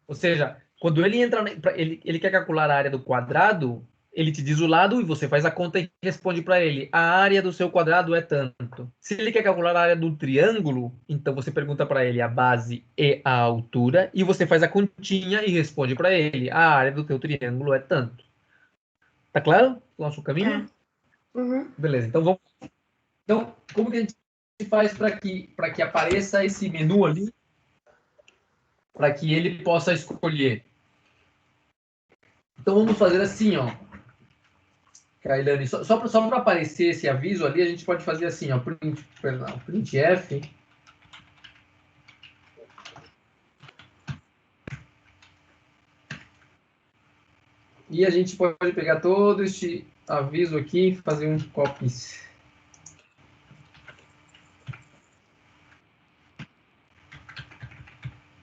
Ou seja, quando ele entra, ele quer calcular a área do quadrado, ele te diz o lado e você faz a conta e responde para ele: a área do seu quadrado é tanto. Se ele quer calcular a área do triângulo, então você pergunta para ele a base e a altura e você faz a continha e responde para ele: a área do teu triângulo é tanto. Tá claro? Nosso caminho? Beleza. Então, como que a gente faz para que apareça esse menu ali, para que ele possa escolher? Então vamos fazer assim, ó. Kailane, só para aparecer esse aviso ali, a gente pode fazer assim, ó, printf. E a gente pode pegar todo este aviso aqui e fazer um copy.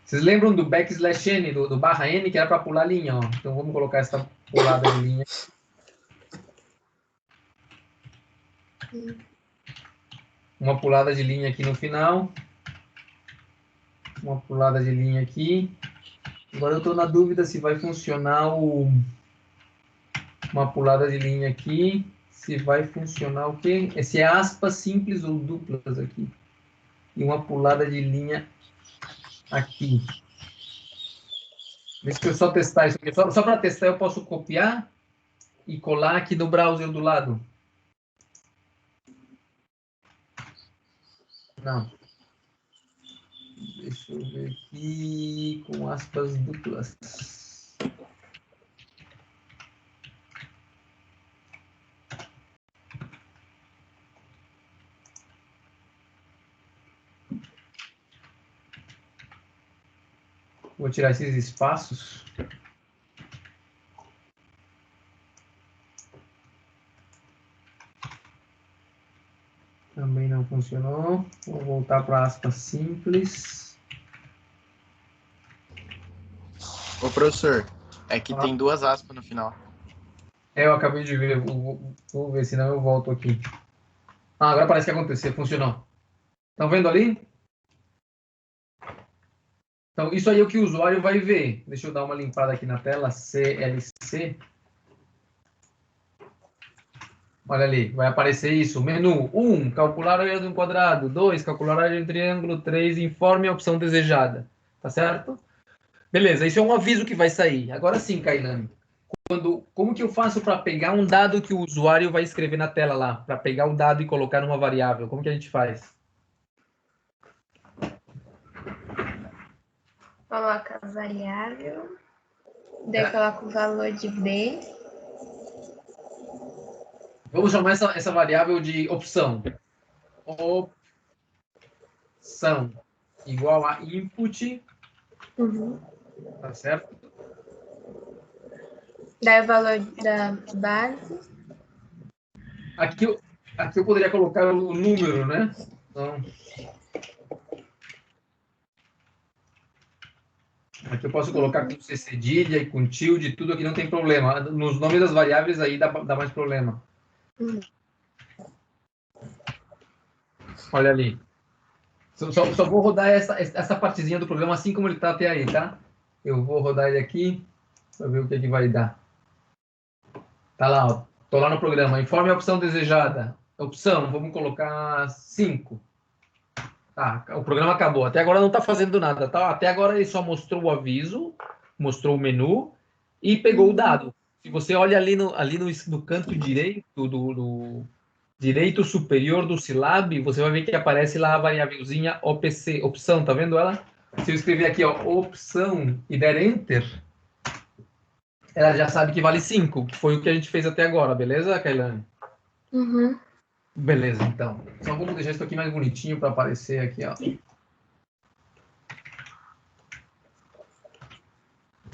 Vocês lembram do backslash n, do barra n, que era para pular linha, ó. Então vamos colocar essa pulada de linha. Uma pulada de linha aqui no final. Uma pulada de linha aqui. Agora eu estou na dúvida se vai funcionar uma pulada de linha aqui. Se vai funcionar o quê? Se é aspas simples ou duplas aqui. E uma pulada de linha aqui. Deixa eu só testar isso aqui. Só para testar, eu posso copiar e colar aqui no browser do lado. Não. Deixa eu ver aqui com aspas duplas. Vou tirar esses espaços. Também não funcionou. Vou voltar para aspas simples. Ô, professor, é que tem 2 aspas no final. Eu acabei de ver. Vou ver, senão eu volto aqui. Agora parece que aconteceu. Funcionou. Estão vendo ali? Então, isso aí é o que o usuário vai ver. Deixa eu dar uma limpada aqui na tela. CLC. Olha ali, vai aparecer isso. Menu 1, calcular a área de um quadrado. 2, calcular a área de um triângulo. 3, informe a opção desejada. Tá certo? Beleza, isso é um aviso que vai sair. Agora sim, Kailane. Como que eu faço para pegar um dado que o usuário vai escrever na tela lá? Para pegar o dado e colocar numa variável. Como que a gente faz? Coloca a variável, daí coloca o valor de B. Vamos chamar essa variável de opção. Opção igual a input. Tá certo? Daí o valor da base. Aqui eu poderia colocar o número, né? Então, aqui eu posso colocar com C cedilha e com tilde, tudo aqui não tem problema. Nos nomes das variáveis aí dá mais problema. Olha ali. Só vou rodar essa partezinha do programa assim como ele está até aí, tá? Eu vou rodar ele aqui para ver o que vai dar. Tá lá, ó. Tô lá no programa. Informe a opção desejada. Opção, vamos colocar 5. Tá, o programa acabou. Até agora não está fazendo nada, tá? Até agora ele só mostrou o aviso, mostrou o menu e pegou o dado. Se você olha ali no canto direito do direito superior do Silab, você vai ver que aparece lá a variávelzinha OPC, opção, tá vendo ela? Se eu escrever aqui, ó, opção e der Enter, ela já sabe que vale 5, que foi o que a gente fez até agora, beleza, Kailane? Beleza, então. Só vamos deixar isso aqui mais bonitinho para aparecer aqui, ó.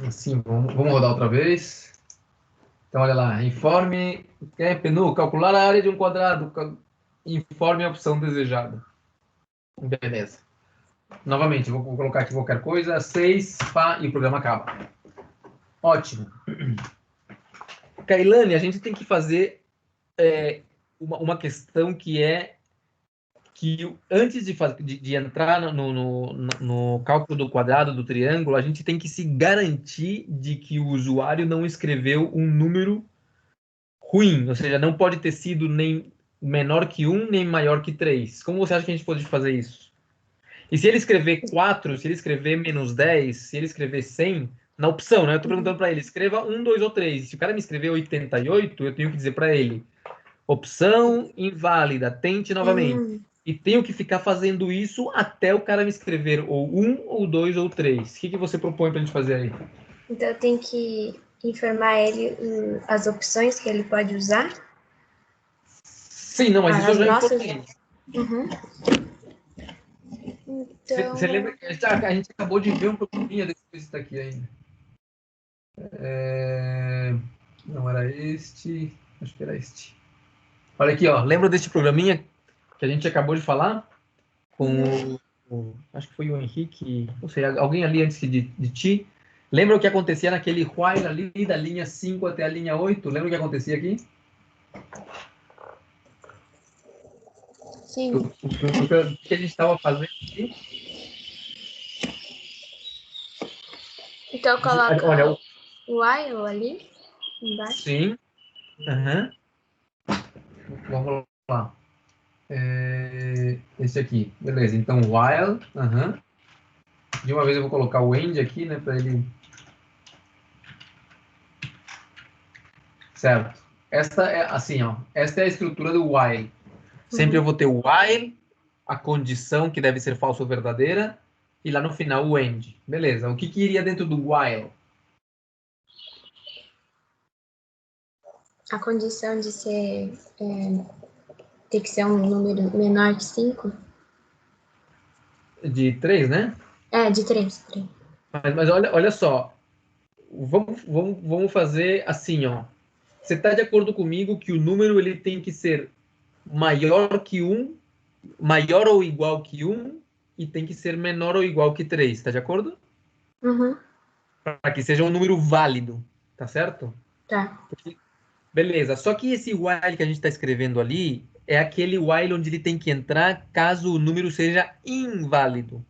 Assim, vamos rodar outra vez. Então, olha lá. Informe, menu, calcular a área de um quadrado. Informe a opção desejada. Beleza. Novamente, vou colocar aqui qualquer coisa. 6, pá, e o programa acaba. Ótimo. Kailane, a gente tem que fazer uma questão que é que antes de entrar no cálculo do quadrado do triângulo, a gente tem que se garantir de que o usuário não escreveu um número ruim, ou seja, não pode ter sido nem menor que 1, nem maior que 3. Como você acha que a gente pode fazer isso? E se ele escrever 4, se ele escrever menos 10, se ele escrever 100, na opção, né? Eu estou perguntando para ele, escreva 1, 2 ou 3. Se o cara me escrever 88, eu tenho que dizer para ele, opção inválida, tente novamente. E tenho que ficar fazendo isso até o cara me escrever ou 1, ou 2, ou 3. O que você propõe para a gente fazer aí? Então, eu tenho que informar ele as opções que ele pode usar? Sim, não, mas isso eu já informei. Então... Você lembra que a gente acabou de ver um pouquinho desse texto aqui ainda. Não era este, acho que era este. Olha aqui, ó. Lembra deste programinha que a gente acabou de falar? Acho que foi o Henrique, não sei, alguém ali antes de ti. Lembra o que acontecia naquele while ali, da linha 5 até a linha 8? Lembra o que acontecia aqui? Sim. O que a gente estava fazendo aqui? Então, coloca olha, o while ali embaixo. Sim. Vamos lá. Esse aqui. Beleza. Então, while. De uma vez eu vou colocar o end aqui, né? Para ele... Certo. Esta é assim, ó. Esta é a estrutura do while. Sempre eu vou ter o while, a condição que deve ser falsa ou verdadeira, e lá no final o end. Beleza. O que iria dentro do while? A condição de ser... tem que ser um número menor que 5? De 3, né? De 3. Mas olha só. Vamos fazer assim, ó. Você está de acordo comigo que o número ele tem que ser maior que 1, maior ou igual que 1, e tem que ser menor ou igual que 3, está de acordo? para que seja um número válido, tá certo? Tá. Beleza, só que esse while que a gente está escrevendo ali é aquele while onde ele tem que entrar caso o número seja inválido.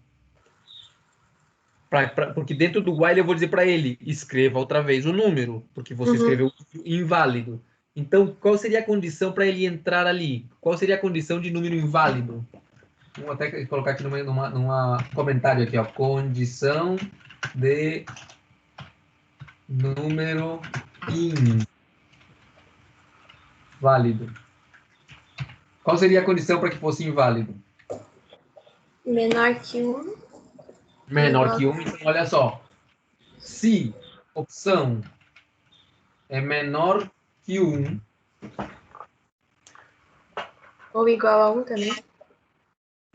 Porque dentro do while eu vou dizer para ele, escreva outra vez o número, porque você escreveu o número inválido. Então, qual seria a condição para ele entrar ali? Qual seria a condição de número inválido? Vou até colocar aqui numa comentário aqui, ó. Condição de número inválido. Qual seria a condição para que fosse inválido? Menor que 1. Menor que 1. Então, olha só. Se opção é menor que 1... Ou igual a 1 também.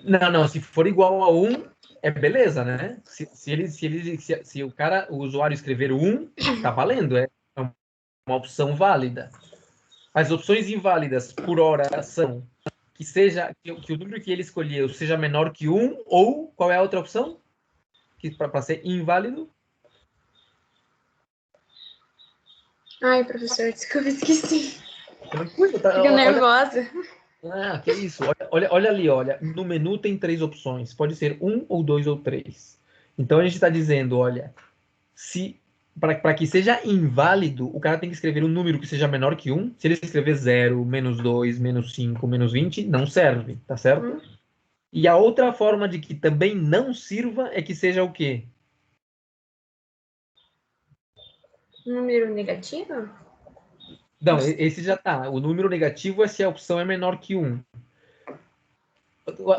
Não. Se for igual a 1, é beleza, né? Se o usuário escrever 1, tá valendo. É uma opção válida. As opções inválidas por hora são que o número que ele escolheu seja menor que 1, ou qual é a outra opção? Para ser inválido? Ai, professor, desculpa, esqueci. Tranquilo, tá? Fico nervosa. Que isso. Olha ali, olha. No menu tem 3 opções. Pode ser 1, ou 2, ou 3. Então a gente está dizendo, olha, para que seja inválido, o cara tem que escrever um número que seja menor que 1. Se ele escrever 0, -2, -5, -20, não serve, tá certo? E a outra forma de que também não sirva é que seja o quê? Número negativo? Não, esse já tá. O número negativo é se a opção é menor que 1.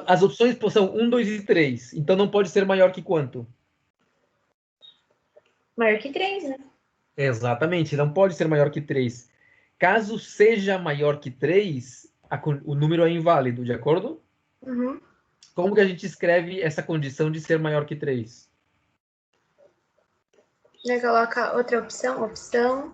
As opções são 1, 2 e 3. Então não pode ser maior que quanto? Maior que 3, né? Exatamente, não pode ser maior que 3. Caso seja maior que 3, o número é inválido, de acordo? Uhum. Como que a gente escreve essa condição de ser maior que 3? Já coloca outra opção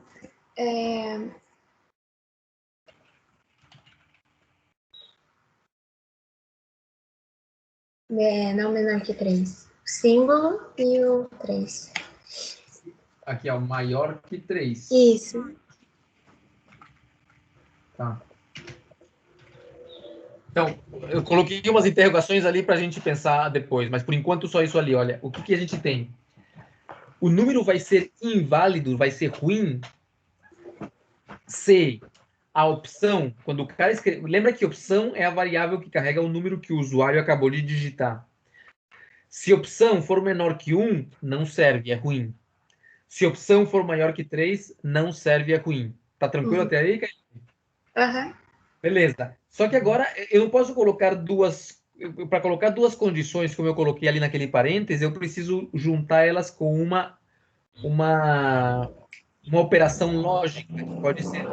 não menor que 3. O símbolo e o 3. Aqui, ó, maior que 3. Isso. Tá. Então, eu coloquei umas interrogações ali para a gente pensar depois, mas por enquanto só isso ali, olha. O que a gente tem? O número vai ser inválido, vai ser ruim, se a opção, quando o cara escreve... Lembra que opção é a variável que carrega o número que o usuário acabou de digitar. Se opção for menor que 1, não serve, é ruim. Se opção for maior que 3, não serve, é ruim. Tá tranquilo até aí, Caio? Aham. Beleza. Só que agora eu não posso colocar para colocar duas condições, como eu coloquei ali naquele parêntese, eu preciso juntar elas com uma operação lógica, que pode ser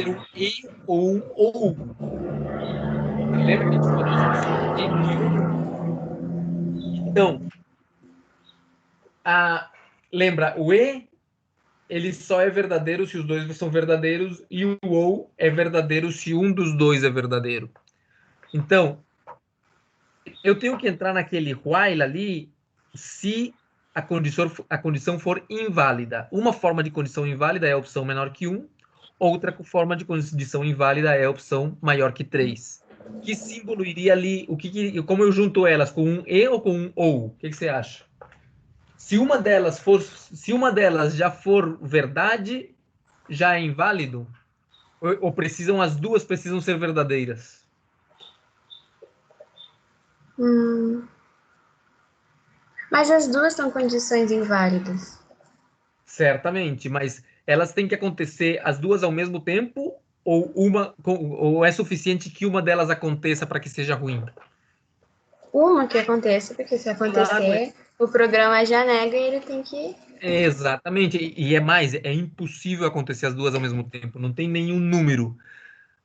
um e ou um ou. Lembra que a gente falou sobre e ou? Então, lembra, o e ele só é verdadeiro se os dois são verdadeiros, e o ou é verdadeiro se um dos dois é verdadeiro. Então, eu tenho que entrar naquele while ali se a condição for inválida. Uma forma de condição inválida é a opção menor que 1, outra forma de condição inválida é a opção maior que 3. Que símbolo iria ali? Como eu junto elas? Com um e ou com um ou? O que você acha? Se uma delas já for verdade, já é inválido? Ou as duas precisam ser verdadeiras? Mas as duas são condições inválidas. Certamente, mas elas têm que acontecer as duas ao mesmo tempo, ou é suficiente que uma delas aconteça para que seja ruim? Uma que aconteça, porque se acontecer, o programa já nega e ele tem que... Exatamente, e é impossível acontecer as duas ao mesmo tempo, não tem nenhum número,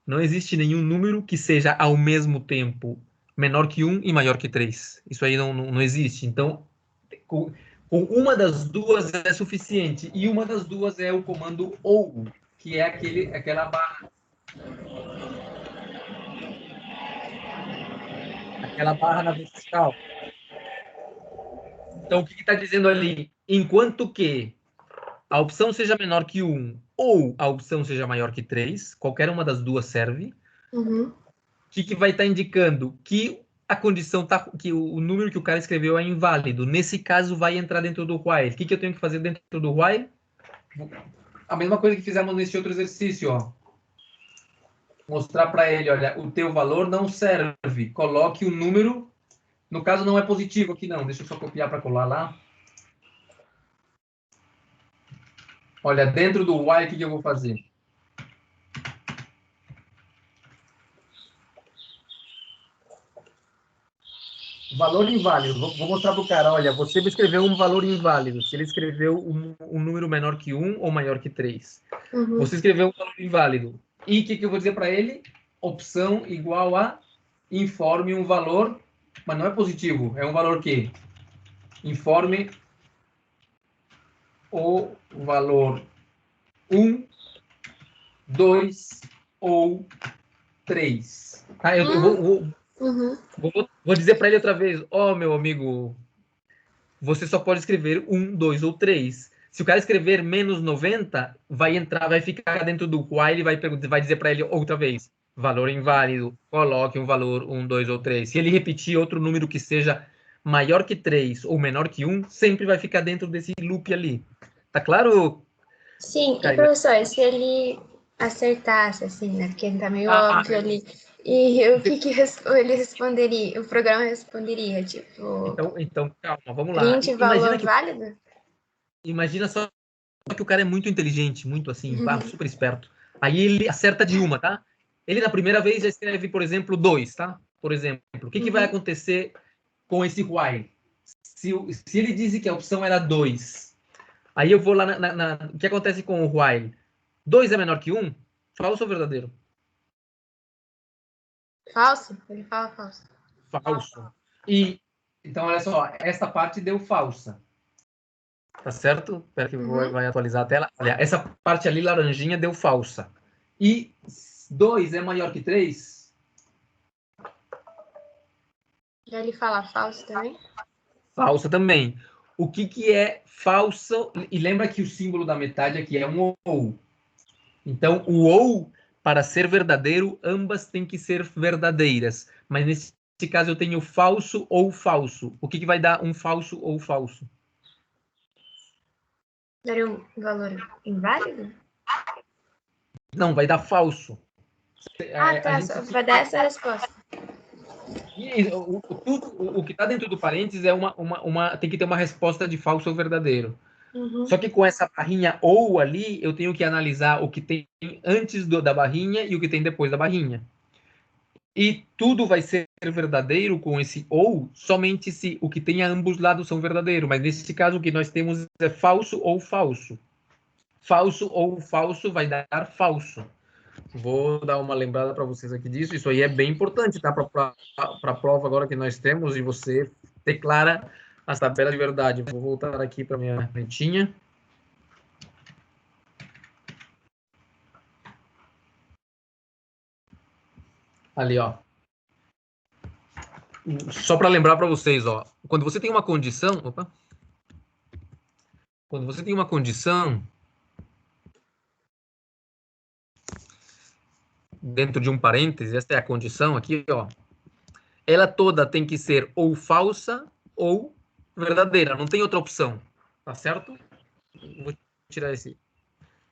não existe nenhum número que seja ao mesmo tempo menor que 1 e maior que 3, isso aí não existe, então com uma das duas é suficiente, e uma das duas é o comando OU, que é aquela barra na vertical. Então, o que está dizendo ali? Enquanto que a opção seja menor que 1 ou a opção seja maior que 3, qualquer uma das duas serve, Uhum. o que vai estar indicando? Que a condição tá, que o número que o cara escreveu é inválido. Nesse caso, vai entrar dentro do while. O que eu tenho que fazer dentro do while? A mesma coisa que fizemos nesse outro exercício, ó. Mostrar para ele, olha, o teu valor não serve. Coloque o número. No caso, não é positivo aqui, não. Deixa eu só copiar para colar lá. Olha, dentro do while, o que eu vou fazer? Valor inválido. Vou mostrar para o cara, olha, você escreveu um valor inválido. Se ele escreveu um número menor que 1 ou maior que 3. Uhum. Você escreveu um valor inválido. E o que eu vou dizer para ele? Opção igual a informe um valor, mas não é positivo. É um valor que informe o valor 1, 2 ou 3. Ah, eu vou dizer para ele outra vez, ó, meu amigo, você só pode escrever 1, 2 ou 3. Se o cara escrever menos 90, vai entrar, vai ficar dentro do while e vai dizer para ele outra vez, valor inválido, coloque um valor 1, 2 ou 3. Se ele repetir outro número que seja maior que 3 ou menor que 1, sempre vai ficar dentro desse loop ali. Tá claro? Sim, Karina? e professor, se ele acertasse, assim, né? Porque tá meio óbvio ali. E o que ele responderia? O programa responderia, tipo. Então calma, vamos lá. Print valor válido? Imagina só que o cara é muito inteligente, muito assim, super esperto. Aí ele acerta de uma, tá? Ele na primeira vez já escreve, por exemplo, 2, tá? Por exemplo, o que vai acontecer com esse while? Se ele disse que a opção era 2, aí eu vou lá o que acontece com o while? 2 é menor que 1? Falso ou verdadeiro? Falso? Ele fala falso. Falso. E, então, olha só, essa parte deu falsa. Tá certo? Espera que vai atualizar a tela. Olha, essa parte ali laranjinha deu falsa. E 2 é maior que 3? Já ele fala falso também? Falsa também. O que é falso? E lembra que o símbolo da metade aqui é um ou. Então, o ou, para ser verdadeiro, ambas têm que ser verdadeiras. Mas nesse caso eu tenho falso ou falso. O que vai dar um falso ou falso? Daria um valor inválido? Não, vai dar falso. Tá. Só vai dar essa resposta. E o que está dentro do parênteses é tem que ter uma resposta de falso ou verdadeiro. Só que com essa barrinha ou ali, eu tenho que analisar o que tem antes da barrinha e o que tem depois da barrinha. E tudo vai ser verdadeiro com esse ou somente se o que tem a ambos lados são verdadeiros. Mas nesse caso o que nós temos é falso ou falso. Falso ou falso vai dar falso. Vou dar uma lembrada para vocês aqui disso. Isso aí é bem importante, tá? Para a prova agora que nós temos e você declara as tabelas de verdade. Vou voltar aqui para minha rentinha. Ali, ó. Só para lembrar para vocês, ó. Quando você tem uma condição... Opa. Quando você tem uma condição... dentro de um parêntese, esta é a condição aqui, ó. Ela toda tem que ser ou falsa ou verdadeira. Não tem outra opção. Tá certo? Vou tirar esse.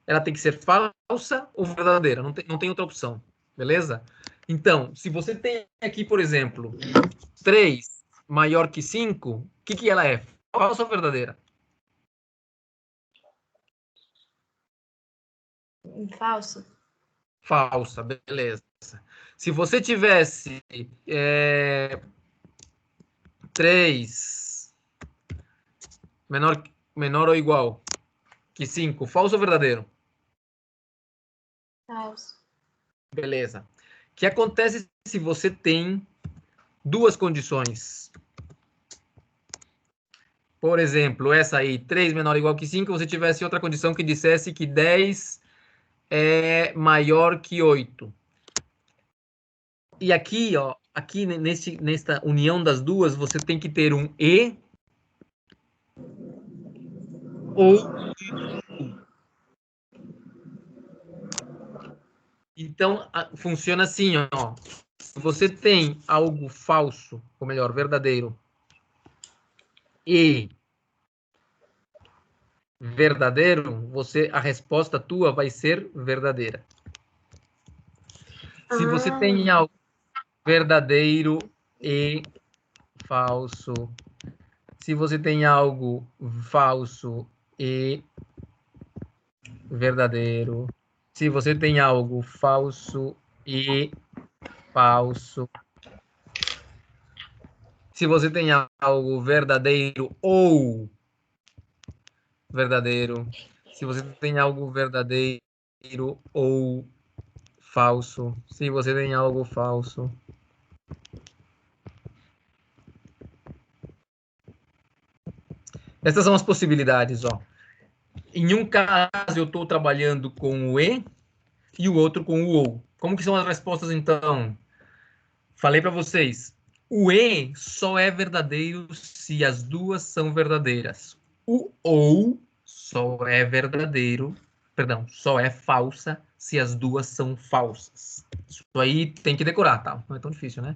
Ela tem que ser falsa ou verdadeira. Não tem outra opção. Beleza? Então, se você tem aqui, por exemplo, 3 maior que 5, o que ela é? Falsa ou verdadeira? Falso. Falsa, beleza. Se você tivesse 3 menor ou igual que 5, falso ou verdadeiro? Falso. Beleza. O que acontece se você tem duas condições? Por exemplo, essa aí, 3 menor ou igual que 5, você tivesse outra condição que dissesse que 10 é maior que 8. E aqui, ó, aqui nesta união das duas, você tem que ter um e ou então funciona assim, ó. Se você tem algo falso, ou melhor, verdadeiro, e verdadeiro, a resposta tua vai ser verdadeira. Se você tem algo verdadeiro e falso, se você tem algo falso e verdadeiro, se você tem algo falso e falso, se você tem algo verdadeiro ou verdadeiro, se você tem algo verdadeiro ou falso, se você tem algo falso. Essas são as possibilidades, ó. Em um caso eu estou trabalhando com o e o outro com o ou. Como que são as respostas então? Falei para vocês. O e só é verdadeiro se as duas são verdadeiras. O ou só é verdadeiro, perdão, só é falsa se as duas são falsas. Isso aí tem que decorar, tá? Não é tão difícil, né?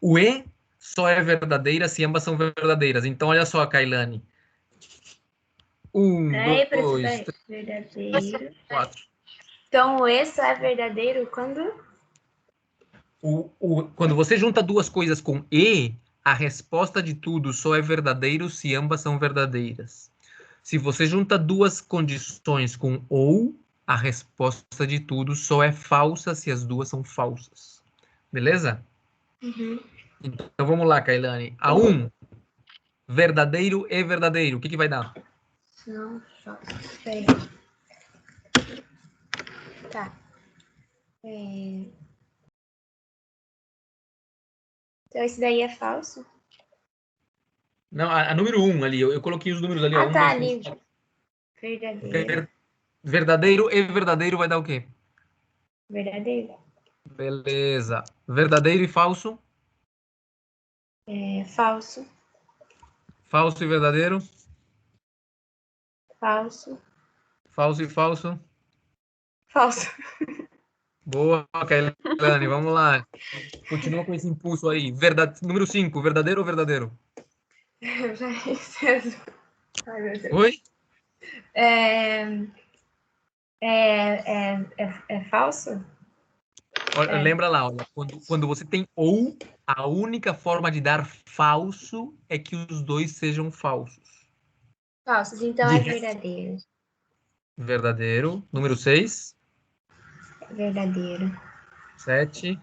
O e só é verdadeira se ambas são verdadeiras. Então, olha só, Kailane. 1, 2, 3, verdadeiro. 4. Então, o e só é verdadeiro quando? Quando você junta duas coisas com e, a resposta de tudo só é verdadeiro se ambas são verdadeiras. Se você junta duas condições com ou, a resposta de tudo só é falsa se as duas são falsas. Beleza? Uhum. Então vamos lá, Kailane. A 1, verdadeiro e verdadeiro. O que vai dar? Não, falso. Peraí. Tá. Então, esse daí é falso? Não, a número 1 ali. Eu coloquei os números ali. Ah, ó, 1, tá, 2, 3, ali. 4. Verdadeiro. Verdadeiro e verdadeiro vai dar o quê? Verdadeiro. Beleza. Verdadeiro e falso? Falso. Falso e verdadeiro? Falso. Falso e falso? Falso. Boa, Kailane, vamos lá. Continua com esse impulso aí. Número 5, verdadeiro ou verdadeiro? Ai, meu Deus. Oi? É falso? Olha, lembra lá, olha, quando você tem ou, a única forma de dar falso é que os dois sejam falsos. Falsos, então De é resto- verdadeiro. Verdadeiro. Número 6, Verdadeiro. 7,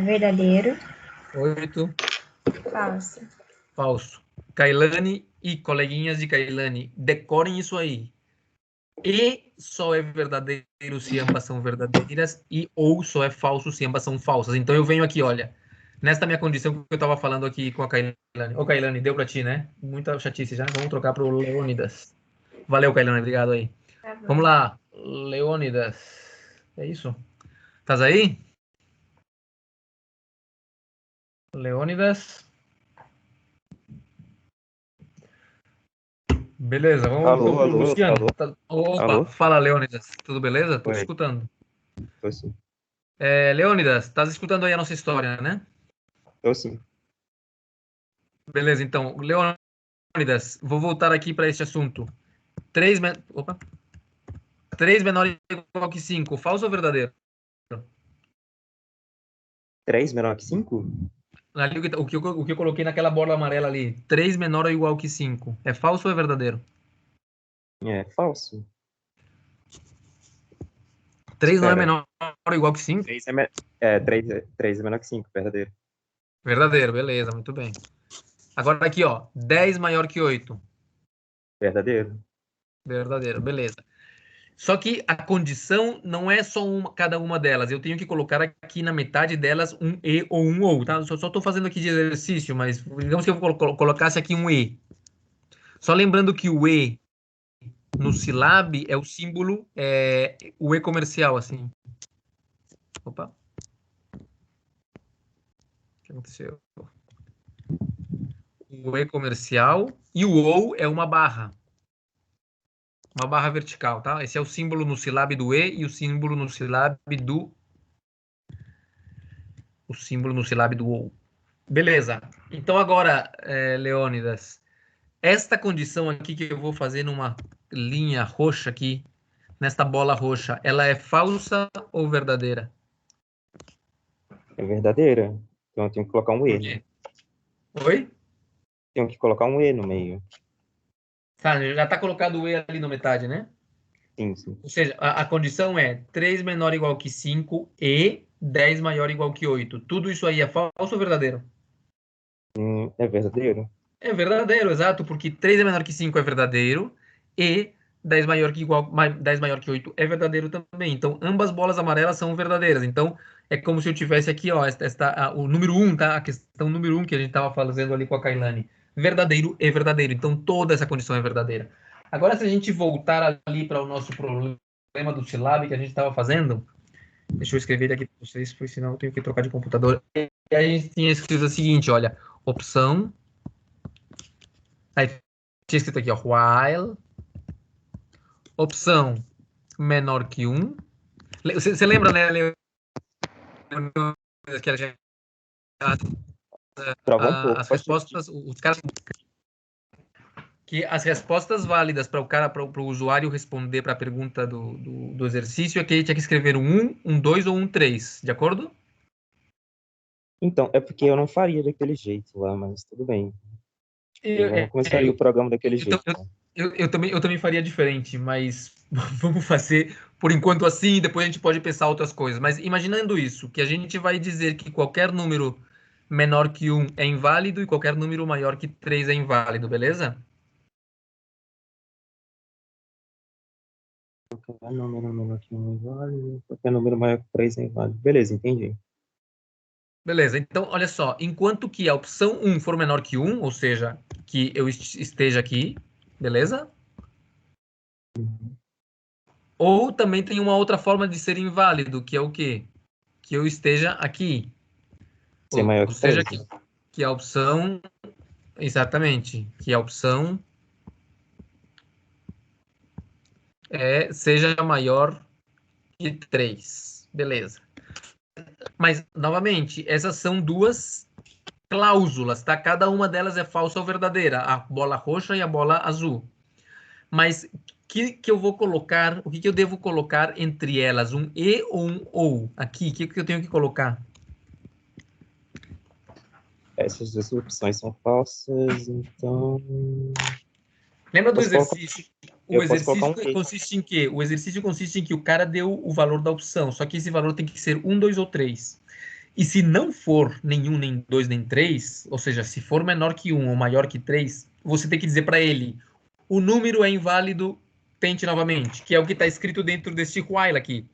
Verdadeiro. 8, Falso. falso. Kailane e coleguinhas de Kailane, decorem isso aí. E só é verdadeiro se ambas são verdadeiras e ou só é falso se ambas são falsas. Então eu venho aqui, olha, nesta minha condição que eu estava falando aqui com a Kailane. Ô, Kailane, deu para ti, né? Muita chatice já. Vamos trocar para o Leônidas. Valeu, Kailane, obrigado aí. Tá bom. Vamos lá, Leônidas. É isso? Estás aí? Leônidas? Beleza, vamos Alô, pro Luciano. alô. Opa, Alô? fala, Leônidas. Tudo beleza? Tô te Oi. escutando. Tô sim. Leônidas, estás escutando aí a nossa história, né? Tô sim. Beleza, então, Leônidas, vou voltar aqui para este assunto. 3 menor igual que 5, falso ou verdadeiro? 3 menor que 5? Ali, o que eu coloquei naquela bola amarela ali, 3 menor ou igual que 5, é falso ou é verdadeiro? É falso. 3 não é Espera. menor ou igual que 5? 3 3 é menor que 5, verdadeiro. Verdadeiro, beleza, muito bem. Agora aqui, ó, 10 maior que 8. Verdadeiro. Verdadeiro, beleza. Só que a condição não é só cada uma delas. Eu tenho que colocar aqui na metade delas um e ou um ou, tá? Só estou fazendo aqui de exercício, mas digamos que eu colocasse aqui um e. Só lembrando que o e no Silab é o símbolo, o e comercial, assim. Opa. O que aconteceu? o E comercial, e o OU é uma barra vertical, tá? Esse é o símbolo no Silab do E e o símbolo no Silab do OU. Beleza. Então agora, Leônidas, esta condição aqui que eu vou fazer numa linha roxa aqui, nesta bola roxa, ela é falsa ou verdadeira? É verdadeira. Então eu tenho que colocar um E, Por né? quê? Oi? Tenho que colocar um E no meio. Tá, já está colocado o E ali na metade, né? Sim, sim. Ou seja, a condição é 3 menor ou igual que 5 e 10 maior ou igual que 8. Tudo isso aí é falso ou verdadeiro? É verdadeiro? É verdadeiro, exato, porque 3 é menor que 5 é verdadeiro e 10 maior que 10 maior que 8 é verdadeiro também. Então, ambas bolas amarelas são verdadeiras. Então, é como se eu tivesse aqui, ó, o número 1, tá? A questão número 1 que a gente estava fazendo ali com a Kailane. Verdadeiro e verdadeiro. Então, toda essa condição é verdadeira. Agora, se a gente voltar ali para o nosso problema do Silab que a gente estava fazendo, deixa eu escrever ele aqui para vocês, porque senão eu tenho que trocar de computador. E aí a gente tinha escrito o seguinte, olha, opção. Aí tinha escrito aqui, ó, while, opção menor que 1. Você lembra, né, Leandro, que a gente, Prova um pouco. as respostas, os caras, que as respostas válidas para o usuário responder para a pergunta do exercício é que ele tinha que escrever um 1, um 2 ou um 3, de acordo? Então, é porque eu não faria daquele jeito lá, mas tudo bem. Eu não começaria o programa daquele jeito. Eu também faria diferente, mas vamos fazer por enquanto assim, e depois a gente pode pensar outras coisas. Mas imaginando isso, que a gente vai dizer que qualquer número menor que 1 é inválido e qualquer número maior que 3 é inválido, beleza? Qualquer número menor que 1 é inválido, qualquer número maior que 3 é inválido. Beleza, entendi. Beleza, então olha só, enquanto que a opção 1 for menor que 1, ou seja, que eu esteja aqui, beleza? Ou também tem uma outra forma de ser inválido, que é o quê? Que eu esteja aqui. Ser maior Ou que seja, 3. que a opção... Exatamente, que a opção seja maior que 3. Beleza. Mas, novamente, essas são duas cláusulas, tá? Cada uma delas é falsa ou verdadeira, a bola roxa e a bola azul. Mas que eu vou colocar, o que eu devo colocar entre elas? Um e ou um ou? Aqui, o que eu tenho que colocar? Essas duas opções são falsas, então... Lembra do Posso colocar- exercício? O eu posso colocar exercício um E. consiste em quê? O exercício consiste em que o cara deu o valor da opção, só que esse valor tem que ser 1, 2 ou 3. E se não for nenhum, nem 2, nem 3, ou seja, se for menor que 1 ou maior que 3, você tem que dizer para ele, o número é inválido, tente novamente, que é o que está escrito dentro deste while aqui.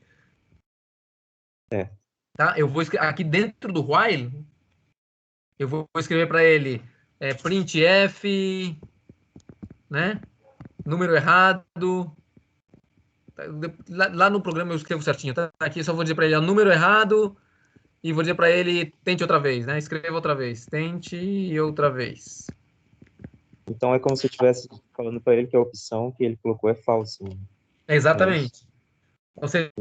É. Tá? Eu vou aqui dentro do while, eu vou escrever para ele printf, né? Número errado. Lá no programa eu escrevo certinho, tá? Aqui eu só vou dizer para ele o número errado e vou dizer para ele tente outra vez, né? Escreva outra vez, tente outra vez. Então é como se eu estivesse falando para ele que a opção que ele colocou é falsa. Exatamente. Ou seja,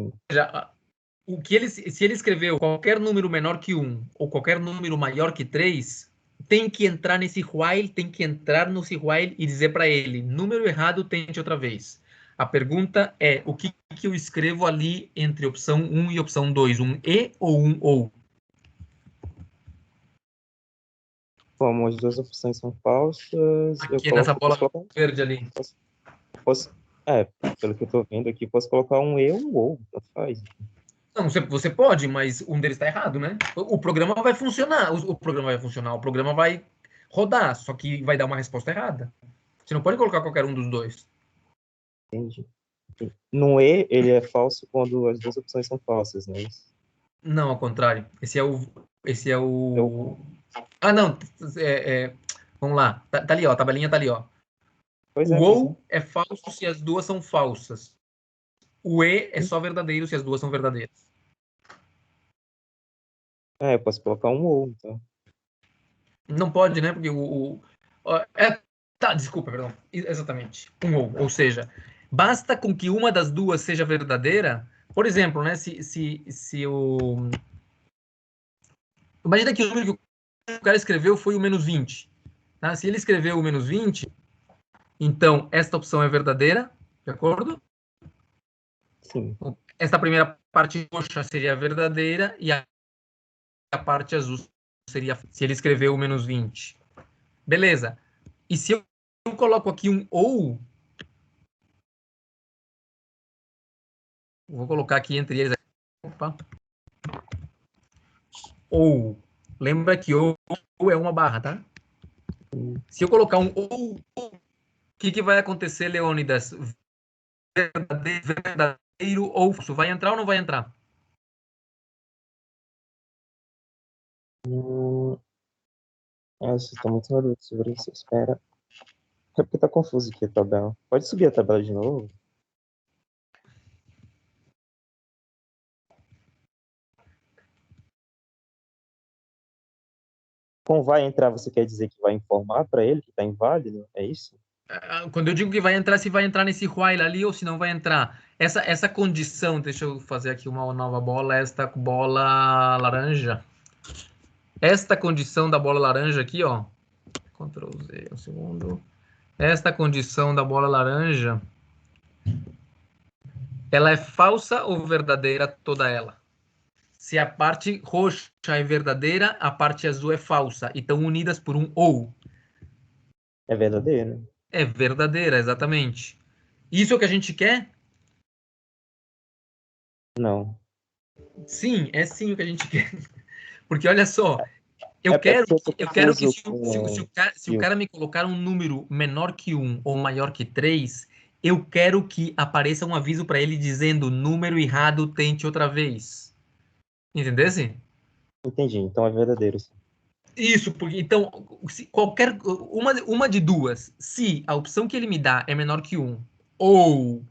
o que se ele escreveu qualquer número menor que 1 ou qualquer número maior que 3, tem que entrar nesse while, tem que entrar nesse while e dizer para ele, número errado, tente outra vez. A pergunta é, o que eu escrevo ali entre opção 1 e opção 2? Um e ou um ou? Como as duas opções são falsas, Aqui nessa bola verde ali. Pelo que eu estou vendo aqui, posso colocar um E ou um ou, tanto faz. Não, você pode, mas um deles está errado, né? O programa vai funcionar, o programa vai rodar, só que vai dar uma resposta errada. Você não pode colocar qualquer um dos dois. Entendi. No E, ele é falso quando as duas opções são falsas, não é isso? Não, ao contrário. Esse é o... Ah, não. Vamos lá. Tá ali, ó. A tabelinha tá ali, ó. Pois O ou é falso se as duas são falsas. O e é só verdadeiro se as duas são verdadeiras. Eu posso colocar um ou, então. Não pode, né? Porque Tá, desculpa, perdão. Exatamente. Ou seja, basta com que uma das duas seja verdadeira. Por exemplo, né, se o... Imagina que o número que o cara escreveu foi o menos 20. Tá? Se ele escreveu o menos 20, então esta opção é verdadeira, de acordo? Sim. Esta primeira parte roxa seria verdadeira e a parte azul seria se ele escreveu o menos 20. Beleza. E se eu coloco aqui um ou, vou colocar aqui entre eles. Opa. Ou, lembra que ou é uma barra, tá? Se eu colocar um ou, o que vai acontecer, Leônidas? Verdadeiro ou falso? Vai entrar ou não vai entrar? Vocês estão muito malucos sobre isso. Espera. É porque tá confuso aqui a tabela. Pode subir a tabela de novo? Com vai entrar, você quer dizer que vai informar para ele que está inválido? É isso? Quando eu digo que vai entrar, se vai entrar nesse while ali ou se não vai entrar. Essa condição, deixa eu fazer aqui uma nova bola, esta bola laranja. Esta condição da bola laranja aqui, ó. Ctrl Z, um segundo. Esta condição da bola laranja, ela é falsa ou verdadeira toda ela? Se a parte roxa é verdadeira, a parte azul é falsa. E estão unidas por um ou. É verdadeiro. É verdadeira, exatamente. Isso é o que a gente quer? Não. Sim, é sim o que a gente quer. Porque olha só, eu quero que se o cara me colocar um número menor que 1 ou maior que 3, eu quero que apareça um aviso para ele dizendo número errado, tente outra vez. Entendesse? Entendi, então é verdadeiro. Sim. Isso, porque então, se qualquer uma de duas, se a opção que ele me dá é menor que 1 ou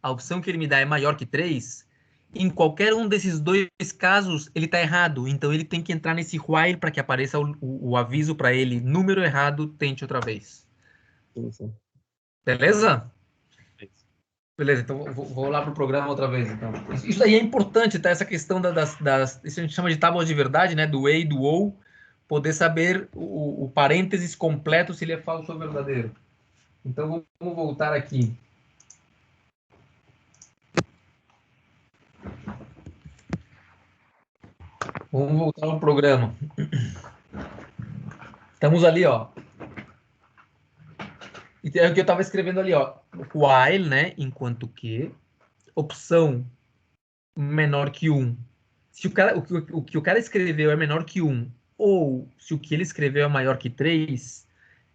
a opção que ele me dá é maior que 3, em qualquer um desses dois casos, ele está errado. Então, ele tem que entrar nesse while para que apareça o aviso para ele, número errado, tente outra vez. Sim. Beleza? Beleza, então vou lá para o programa outra vez. Então. Isso aí é importante, tá? Essa questão isso a gente chama de tábuas de verdade, né? Do e e do ou, poder saber o parênteses completo se ele é falso ou verdadeiro. Então, vamos voltar aqui. Vamos voltar ao programa. Estamos ali, ó. É o que eu estava escrevendo ali, ó. While, né? Enquanto que opção menor que 1. Se o que o cara escreveu é menor que 1, ou se o que ele escreveu é maior que 3,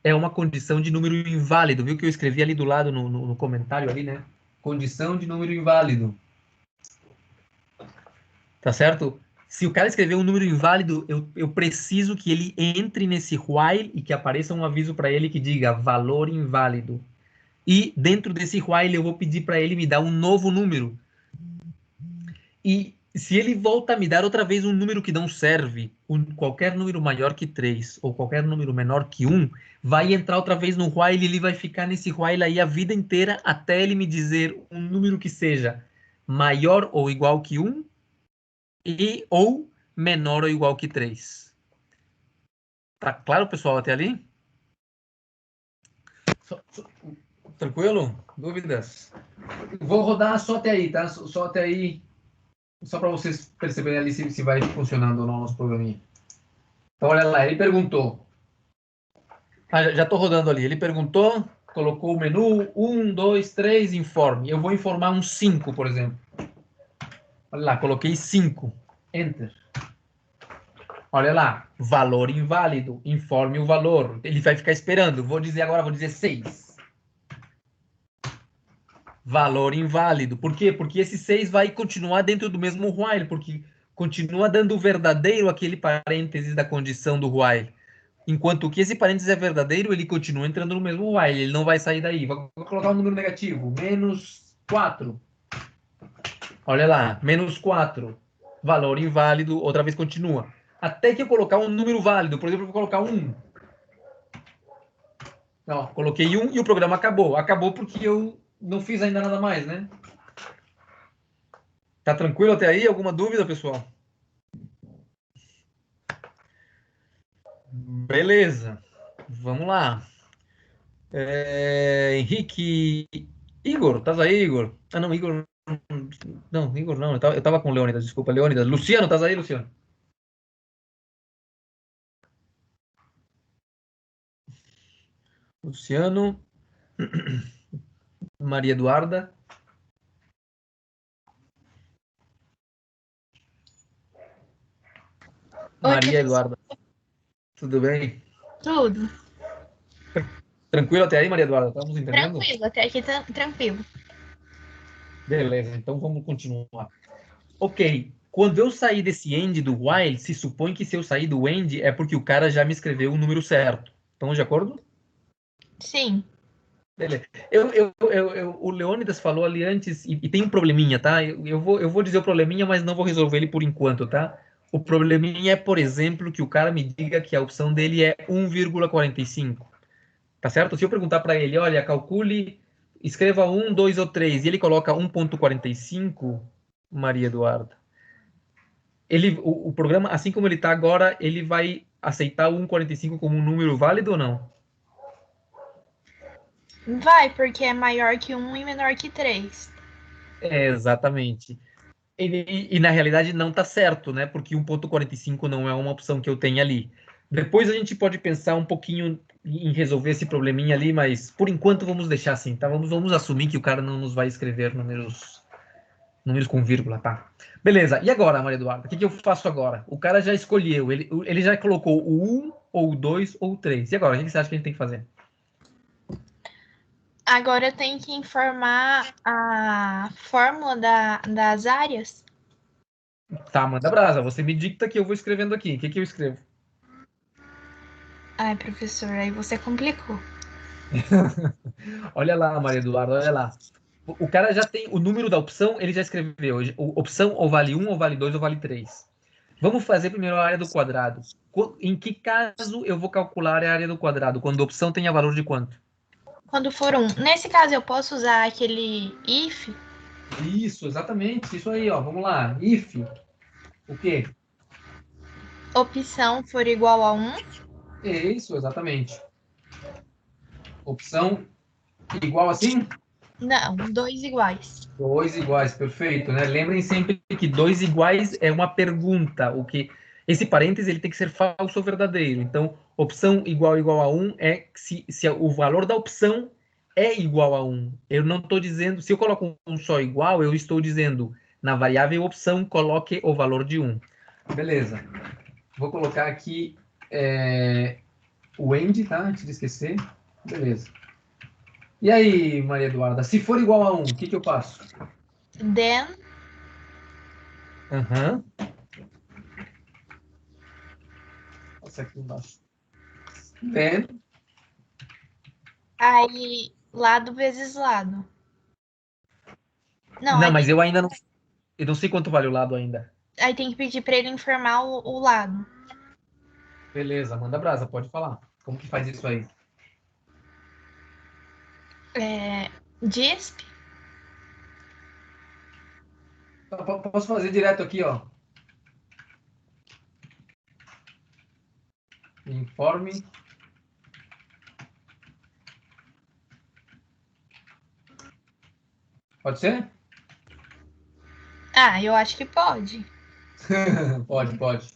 é uma condição de número inválido. Viu que eu escrevi ali do lado no comentário ali, né? Condição de número inválido. Tá certo? Se o cara escrever um número inválido, eu preciso que ele entre nesse while e que apareça um aviso para ele que diga valor inválido. E dentro desse while eu vou pedir para ele me dar um novo número. E se ele volta a me dar outra vez um número que não serve, qualquer número maior que 3 ou qualquer número menor que 1, vai entrar outra vez no while e ele vai ficar nesse while aí a vida inteira até ele me dizer um número que seja maior ou igual que 1 ou menor ou igual que 3. Tá claro, pessoal, até ali? Tranquilo? Dúvidas? Vou rodar só até aí, tá? Só até aí, só para vocês perceberem ali se vai funcionando ou não o nosso programinha. Então, olha lá, ele perguntou. Já estou rodando ali. Ele perguntou, colocou o menu 1, 2, 3, informe. Eu vou informar um 5, por exemplo. Olha lá, coloquei 5. Enter. Olha lá, valor inválido, informe o valor. Ele vai ficar esperando. Vou dizer 6. Valor inválido. Por quê? Porque esse 6 vai continuar dentro do mesmo while, porque continua dando verdadeiro aquele parênteses da condição do while. Enquanto que esse parênteses é verdadeiro, ele continua entrando no mesmo while, ele não vai sair daí. Vou colocar um número negativo, menos 4. Olha lá, menos 4. Valor inválido, outra vez continua. Até que eu colocar um número válido, por exemplo, eu vou colocar 1. Ó, coloquei 1 e o programa acabou. Acabou porque eu não fiz ainda nada mais, né? Tá tranquilo até aí? Alguma dúvida, pessoal? Beleza. Vamos lá. Henrique... Igor, estás aí, Igor? Ah, não, Igor... Não, Igor não. Eu tava com o Leônidas, desculpa. Leônidas. Luciano, estás aí, Luciano? Luciano... Maria Eduarda. Oi, Maria professor. Eduarda. Tudo bem? Tudo. Tranquilo até aí, Maria Eduarda? Estamos entendendo? Tranquilo, até aqui tá tranquilo. Beleza, então vamos continuar. Ok, quando eu sair desse end do while, se supõe que se eu sair do end é porque o cara já me escreveu o número certo. Estamos de acordo? Sim. Beleza. O Leônidas falou ali antes, e tem um probleminha, tá? Eu vou dizer o probleminha, mas não vou resolver ele por enquanto, tá? O probleminha é, por exemplo, que o cara me diga que a opção dele é 1,45. Tá certo? Se eu perguntar para ele, olha, calcule, escreva 1, 2 ou 3, e ele coloca 1,45, Maria Eduarda, o programa, assim como ele está agora, ele vai aceitar o 1,45 como um número válido ou não? Vai, porque é maior que 1 e menor que 3. Exatamente. E na realidade não está certo, né? Porque 1,45 não é uma opção que eu tenho ali. Depois a gente pode pensar um pouquinho em resolver esse probleminha ali, mas por enquanto vamos deixar assim, tá? Vamos assumir que o cara não nos vai escrever números com vírgula, tá? Beleza, e agora, Maria Eduarda? O que eu faço agora? O cara já escolheu, ele já colocou o 1, ou o 2, ou o 3. E agora, o que você acha que a gente tem que fazer? Agora eu tenho que informar a fórmula das áreas. Tá, manda brasa. Você me dicta que eu vou escrevendo aqui. O que eu escrevo? Ai, professor, aí você complicou. Olha lá, Maria Eduarda, olha lá. O cara já tem o número da opção, ele já escreveu. Opção ou vale 1, ou vale 2, ou vale 3. Vamos fazer primeiro a área do quadrado. Em que caso eu vou calcular a área do quadrado? Quando a opção tenha valor de quanto? Quando for 1. Nesse caso, eu posso usar aquele if? Isso, exatamente. Isso aí, ó. Vamos lá. If. O quê? Opção for igual a 1. Isso, exatamente. Opção igual assim? Não, 2 iguais. 2 iguais, perfeito, né? Lembrem sempre que 2 iguais é uma pergunta, o que esse parêntese ele tem que ser falso ou verdadeiro. Então, opção igual a 1 é se o valor da opção é igual a 1. Eu não estou dizendo, se eu coloco um só igual, eu estou dizendo na variável opção coloque o valor de 1. Beleza. Vou colocar aqui o end, tá? Antes de esquecer. Beleza. E aí, Maria Eduarda, se for igual a 1, o que eu faço? Then. Aham. Passa aqui embaixo. Then. Aí, lado vezes lado. Não, Não, aí, mas eu ainda não. Eu não sei quanto vale o lado ainda. aí tem que pedir para ele informar o lado. Beleza, manda brasa, pode falar. Como que faz isso aí? Disp. Posso fazer direto aqui, ó. Informe. Pode ser? Ah, eu acho que pode. Pode.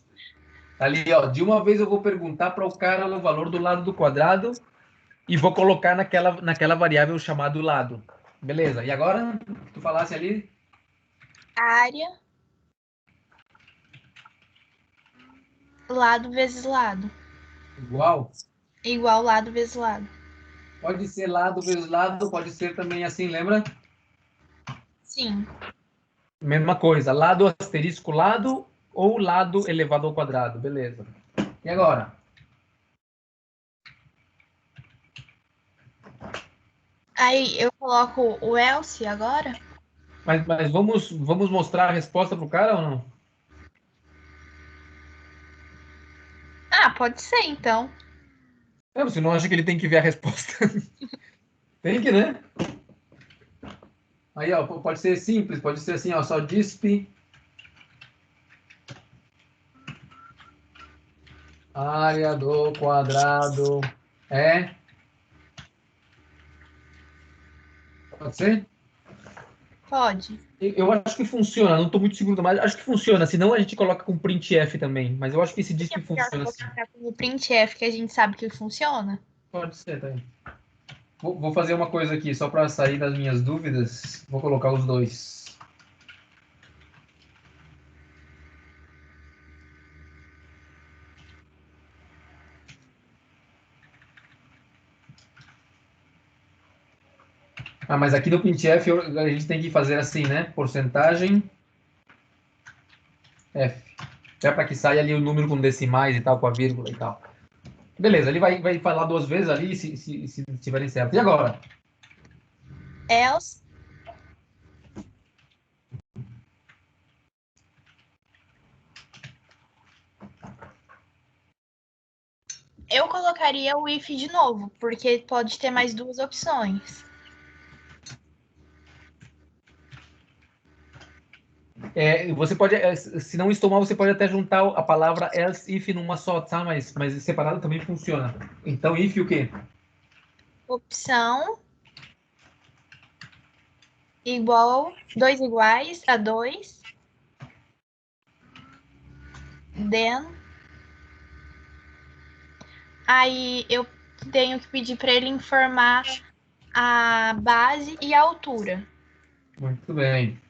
Ali, ó. De uma vez eu vou perguntar para o cara o valor do lado do quadrado e vou colocar naquela variável chamado lado. Beleza. E agora, tu falasse ali? Área. Lado vezes lado. Igual? Igual lado vezes lado. Pode ser lado vezes lado, pode ser também assim, lembra? Sim. Mesma coisa, lado asterisco lado ou lado elevado ao quadrado, beleza. E agora? Aí eu coloco o else agora? Mas vamos mostrar a resposta pro cara ou não? Ah, pode ser então. Você não acha que ele tem que ver a resposta? Tem que, né? Aí, ó, pode ser simples, pode ser assim, ó, só disp área do quadrado é... Pode ser? Pode. Eu acho que funciona, não estou muito seguro, mas acho que funciona. Senão a gente coloca com printf também. Mas eu acho que esse disp É melhor funciona assim. colocar como printf, que a gente sabe que funciona. Pode ser, tá aí. Vou fazer uma coisa aqui, só para sair das minhas dúvidas. Vou colocar os dois. Ah, mas aqui no printf a gente tem que fazer assim, né? Porcentagem F. É para que saia ali o número com decimais e tal, com a vírgula e tal. Beleza, ele vai falar duas vezes ali, se estiverem certo. E agora? Else. Eu colocaria o if de novo, porque pode ter mais duas opções. Você pode, se não estou mal, você pode até juntar a palavra else, if numa só, tá? Mas separado também funciona. Então, if o quê? Opção igual, dois iguais a dois. Then. Aí eu tenho que pedir para ele informar a base e a altura. Muito bem.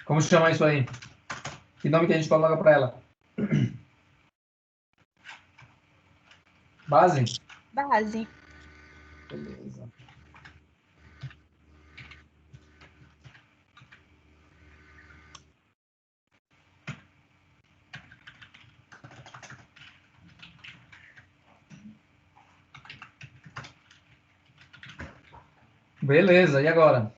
Como se chama isso aí? Que nome que a gente coloca para ela? Base? Base. Beleza. Beleza, e agora?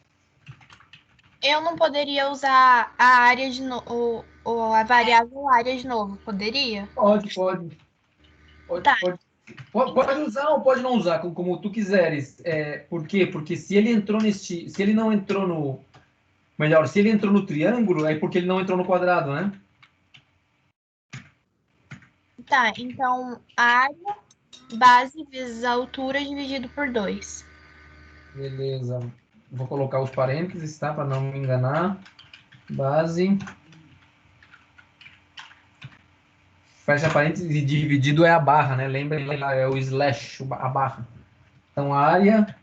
Eu não poderia usar a área de novo, ou a variável área de novo, poderia? Pode. Tá. Pode usar ou pode não usar, como tu quiseres. Por quê? Porque se ele entrou se ele não entrou no, melhor, se ele entrou no triângulo, é porque ele não entrou no quadrado, né? Tá, então área, base vezes a altura dividido por 2. Beleza. Vou colocar os parênteses, tá? Para não me enganar. Base. Fecha parênteses e dividido é a barra, né? Lembrem lá, é o slash, a barra. Então, área.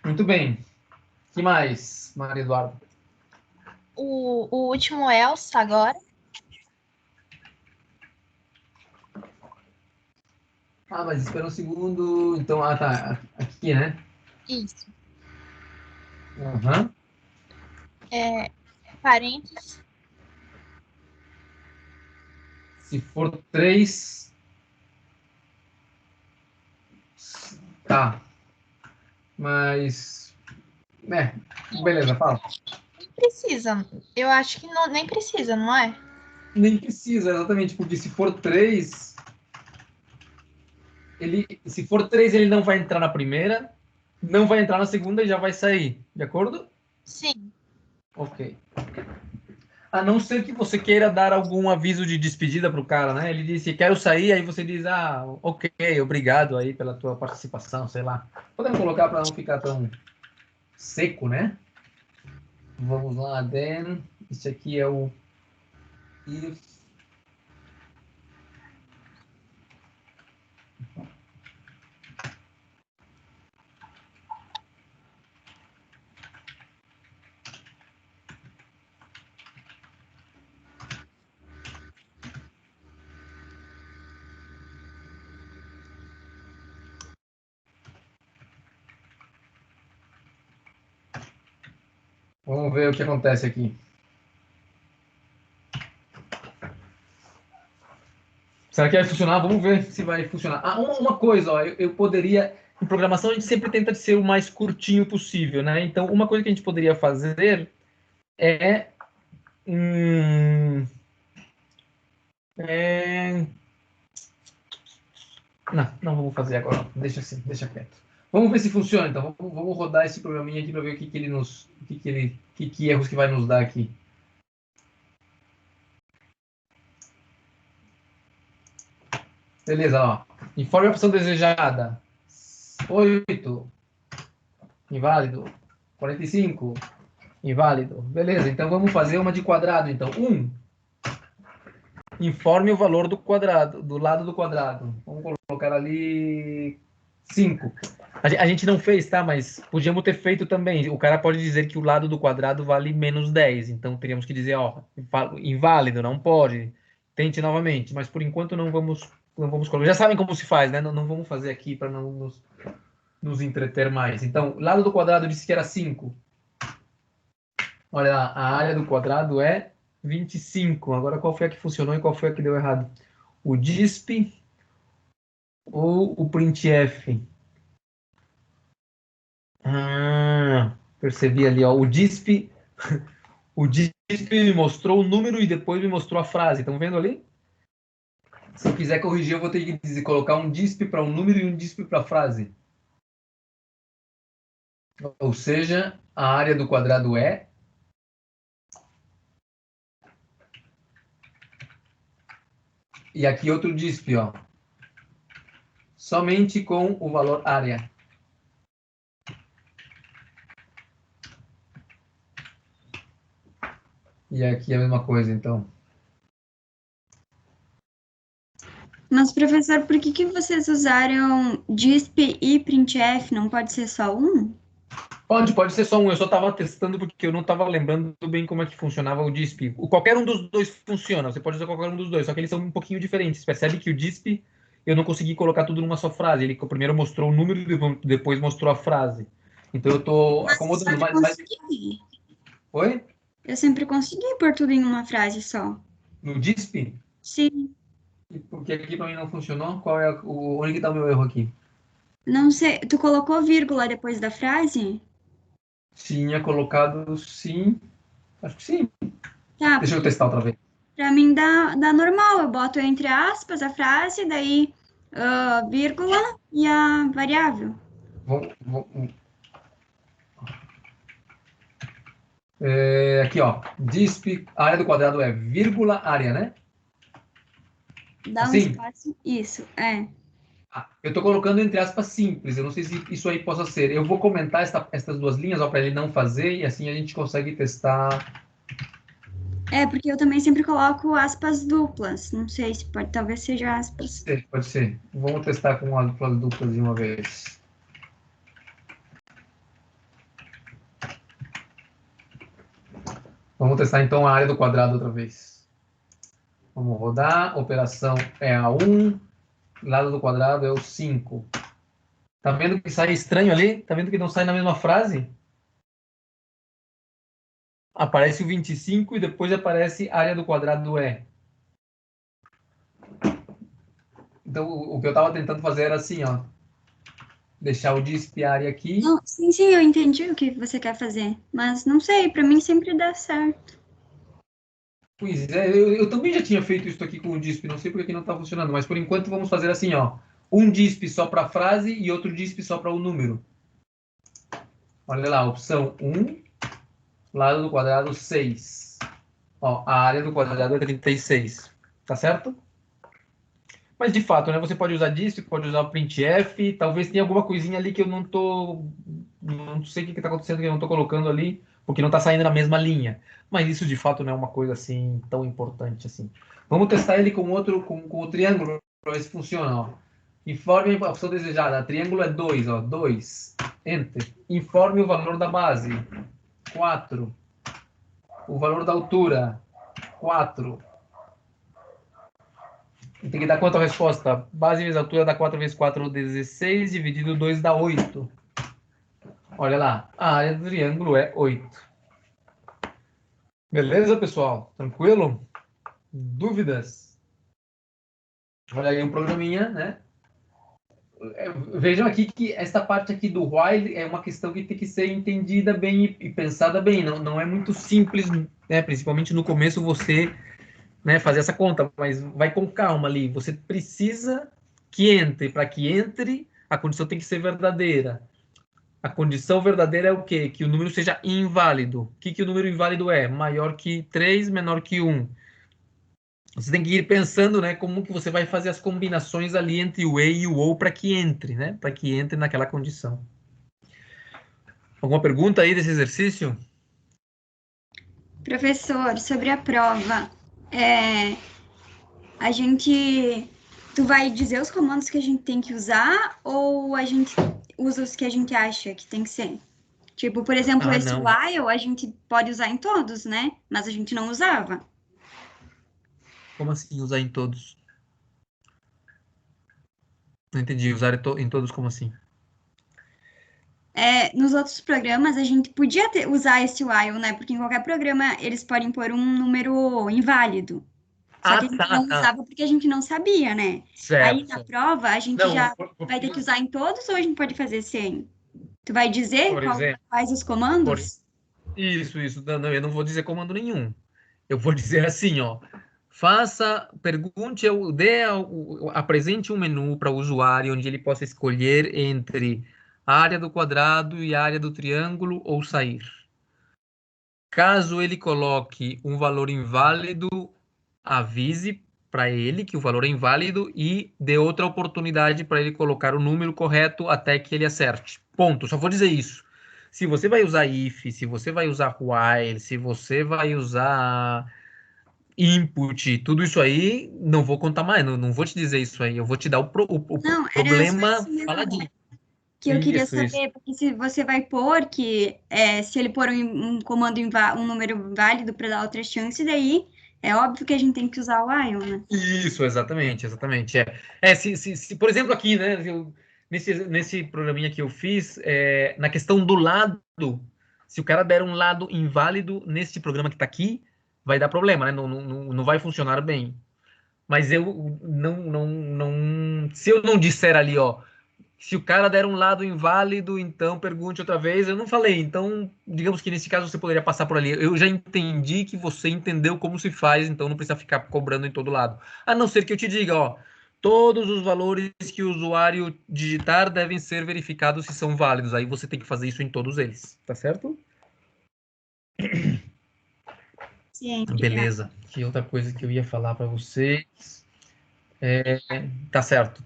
Muito bem. O que mais, Maria Eduarda? O último else agora. Ah, mas espera um segundo. Então, tá. Aqui, né? Isso. Uhum. Parênteses. Se for 3. Tá. Mas. Beleza, fala. Nem precisa. Eu acho que não, nem precisa, não é? Nem precisa, exatamente, porque se for 3, ele não vai entrar na primeira, não vai entrar na segunda e já vai sair. De acordo? Sim. Ok. A não ser que você queira dar algum aviso de despedida para o cara, né? Ele disse, quero sair, aí você diz, ok, obrigado aí pela tua participação, sei lá. Podemos colocar para não ficar tão seco, né? Vamos lá, then. Esse aqui é o if. Vamos ver o que acontece aqui. Será que vai funcionar? Vamos ver se vai funcionar. Ah, uma coisa, ó, eu poderia... Em programação, a gente sempre tenta ser o mais curtinho possível, né? Então, uma coisa que a gente poderia fazer é... Não vamos fazer agora. Deixa assim, deixa quieto. Vamos ver se funciona, então. Vamos rodar esse programinha aqui para ver o que ele nos... que erros que vai nos dar aqui. Beleza, ó. Informe a opção desejada. 8. Inválido. 45. Inválido. Beleza, então vamos fazer uma de quadrado, então. 1. Informe o valor do quadrado, do lado do quadrado. Vamos colocar ali 5. A gente não fez, tá? Mas podíamos ter feito também. O cara pode dizer que o lado do quadrado vale menos 10. Então teríamos que dizer, ó, inválido, não pode. Tente novamente. Mas por enquanto não vamos colocar. Já sabem como se faz, né? Não vamos fazer aqui para não nos entreter mais. Então, lado do quadrado disse que era 5. Olha lá, a área do quadrado é 25. Agora, qual foi a que funcionou e qual foi a que deu errado? O disp ou o printf? Percebi ali, ó, o disp me mostrou o número e depois me mostrou a frase. Estão vendo ali? Se eu quiser corrigir, eu vou ter que colocar um disp para um número e um disp para a frase. Ou seja, a área do quadrado é... E aqui outro disp, ó. Somente com o valor área. E aqui a mesma coisa, então. Mas, professor, por que vocês usaram disp e printf? Não pode ser só um? Pode ser só um. Eu só estava testando porque eu não estava lembrando bem como é que funcionava o disp. Qualquer um dos dois funciona. Você pode usar qualquer um dos dois, só que eles são um pouquinho diferentes. Percebe que o disp eu não consegui colocar tudo numa só frase. Ele primeiro mostrou o número e depois mostrou a frase. Então eu estou acomodando. Mas... Oi? Eu sempre consegui pôr tudo em uma frase só. No disp? Sim. E por que aqui para mim não funcionou? Onde que está o meu erro aqui? Não sei. Tu colocou vírgula depois da frase? Tinha colocado sim. Acho que sim. Tá. Deixa eu testar outra vez. Pra mim dá normal. Eu boto entre aspas a frase, daí vírgula e a variável. Aqui, ó. Disp, a área do quadrado é vírgula área, né? Dá um espaço. Isso, é. Eu estou colocando entre aspas simples. Eu não sei se isso aí possa ser. Eu vou comentar essas duas linhas para ele não fazer e assim a gente consegue testar. Porque eu também sempre coloco aspas duplas. Não sei se talvez seja aspas. Pode ser. Vamos testar com aspas duplas de uma vez. Vamos testar então a área do quadrado outra vez. Vamos rodar. Operação é a 1. Lado do quadrado é o 5. Tá vendo que sai estranho ali? Tá vendo que não sai na mesma frase? Aparece o 25 e depois aparece área do quadrado é. Então, o que eu estava tentando fazer era assim, ó. Deixar o disp área aqui. Não, sim, eu entendi o que você quer fazer. Mas não sei, para mim sempre dá certo. Pois é, eu também já tinha feito isso aqui com o disp, não sei porque não está funcionando, mas por enquanto vamos fazer assim, ó. Um disp só para a frase e outro disp só para o número. Olha lá, opção 1, lado do quadrado 6. Ó, a área do quadrado é 36, tá certo? Mas de fato, né, você pode usar disp, pode usar o printf, talvez tenha alguma coisinha ali que eu não sei o que está acontecendo, que eu não estou colocando ali, porque não está saindo na mesma linha. Mas isso de fato não é uma coisa assim tão importante assim. Vamos testar ele com o triângulo para ver se funciona. Ó. Informe a opção desejada. Triângulo é 2, ó, 2. Enter. Informe o valor da base. 4. O valor da altura. 4. E tem que dar quanto a resposta? Base vezes altura dá 4 vezes 4, 16, dividido 2 dá 8. Olha lá, a área do triângulo é 8. Beleza, pessoal? Tranquilo? Dúvidas? Olha aí o programinha, né? Vejam aqui que esta parte aqui do while é uma questão que tem que ser entendida bem e pensada bem. Não é muito simples, né? Principalmente no começo você, né, fazer essa conta, mas vai com calma ali. Você precisa que entre. Para que entre, a condição tem que ser verdadeira. A condição verdadeira é o quê? Que o número seja inválido. O que o número inválido é? Maior que 3, menor que 1. Você tem que ir pensando, né, como que você vai fazer as combinações ali entre o e o ou para que entre, né? Para que entre naquela condição. Alguma pergunta aí desse exercício? Professor, sobre a prova, tu vai dizer os comandos que a gente tem que usar ou a gente usa os que a gente acha que tem que ser? Tipo, por exemplo, esse não. while a gente pode usar em todos, né? Mas a gente não usava. Como assim usar em todos? Não entendi. Usar em todos como assim? Nos outros programas a gente podia usar esse while, né? Porque em qualquer programa eles podem pôr um número inválido. Só que a gente não usava porque a gente não sabia, né? Certo, Aí na prova a gente já vai ter que usar em todos ou a gente pode fazer sem? Tu vai dizer quais os comandos? Isso. Não, eu não vou dizer comando nenhum. Eu vou dizer assim, ó. Apresente um menu para o usuário onde ele possa escolher entre a área do quadrado e a área do triângulo ou sair. Caso ele coloque um valor inválido, avise para ele que o valor é inválido e dê outra oportunidade para ele colocar o número correto até que ele acerte. Ponto. Só vou dizer isso. Se você vai usar if, se você vai usar while, se você vai usar input, tudo isso aí, não vou contar mais, não vou te dizer isso aí, eu vou te dar o problema faladinho. Que eu queria saber, porque se você vai pôr que se ele pôr um comando, um número válido para dar outra chance, daí é óbvio que a gente tem que usar o while, né? Isso, exatamente. Se por exemplo, aqui, né, nesse programinha que eu fiz, na questão do lado, se o cara der um lado inválido nesse programa que está aqui, vai dar problema, né? Não vai funcionar bem. Mas eu se eu não disser ali, ó, se o cara der um lado inválido, então pergunte outra vez. Eu não falei, então digamos que nesse caso você poderia passar por ali. Eu já entendi que você entendeu como se faz, então não precisa ficar cobrando em todo lado. A não ser que eu te diga, ó, todos os valores que o usuário digitar devem ser verificados se são válidos. Aí você tem que fazer isso em todos eles, tá certo? Sim. Beleza. Que outra coisa que eu ia falar para vocês? Tá certo.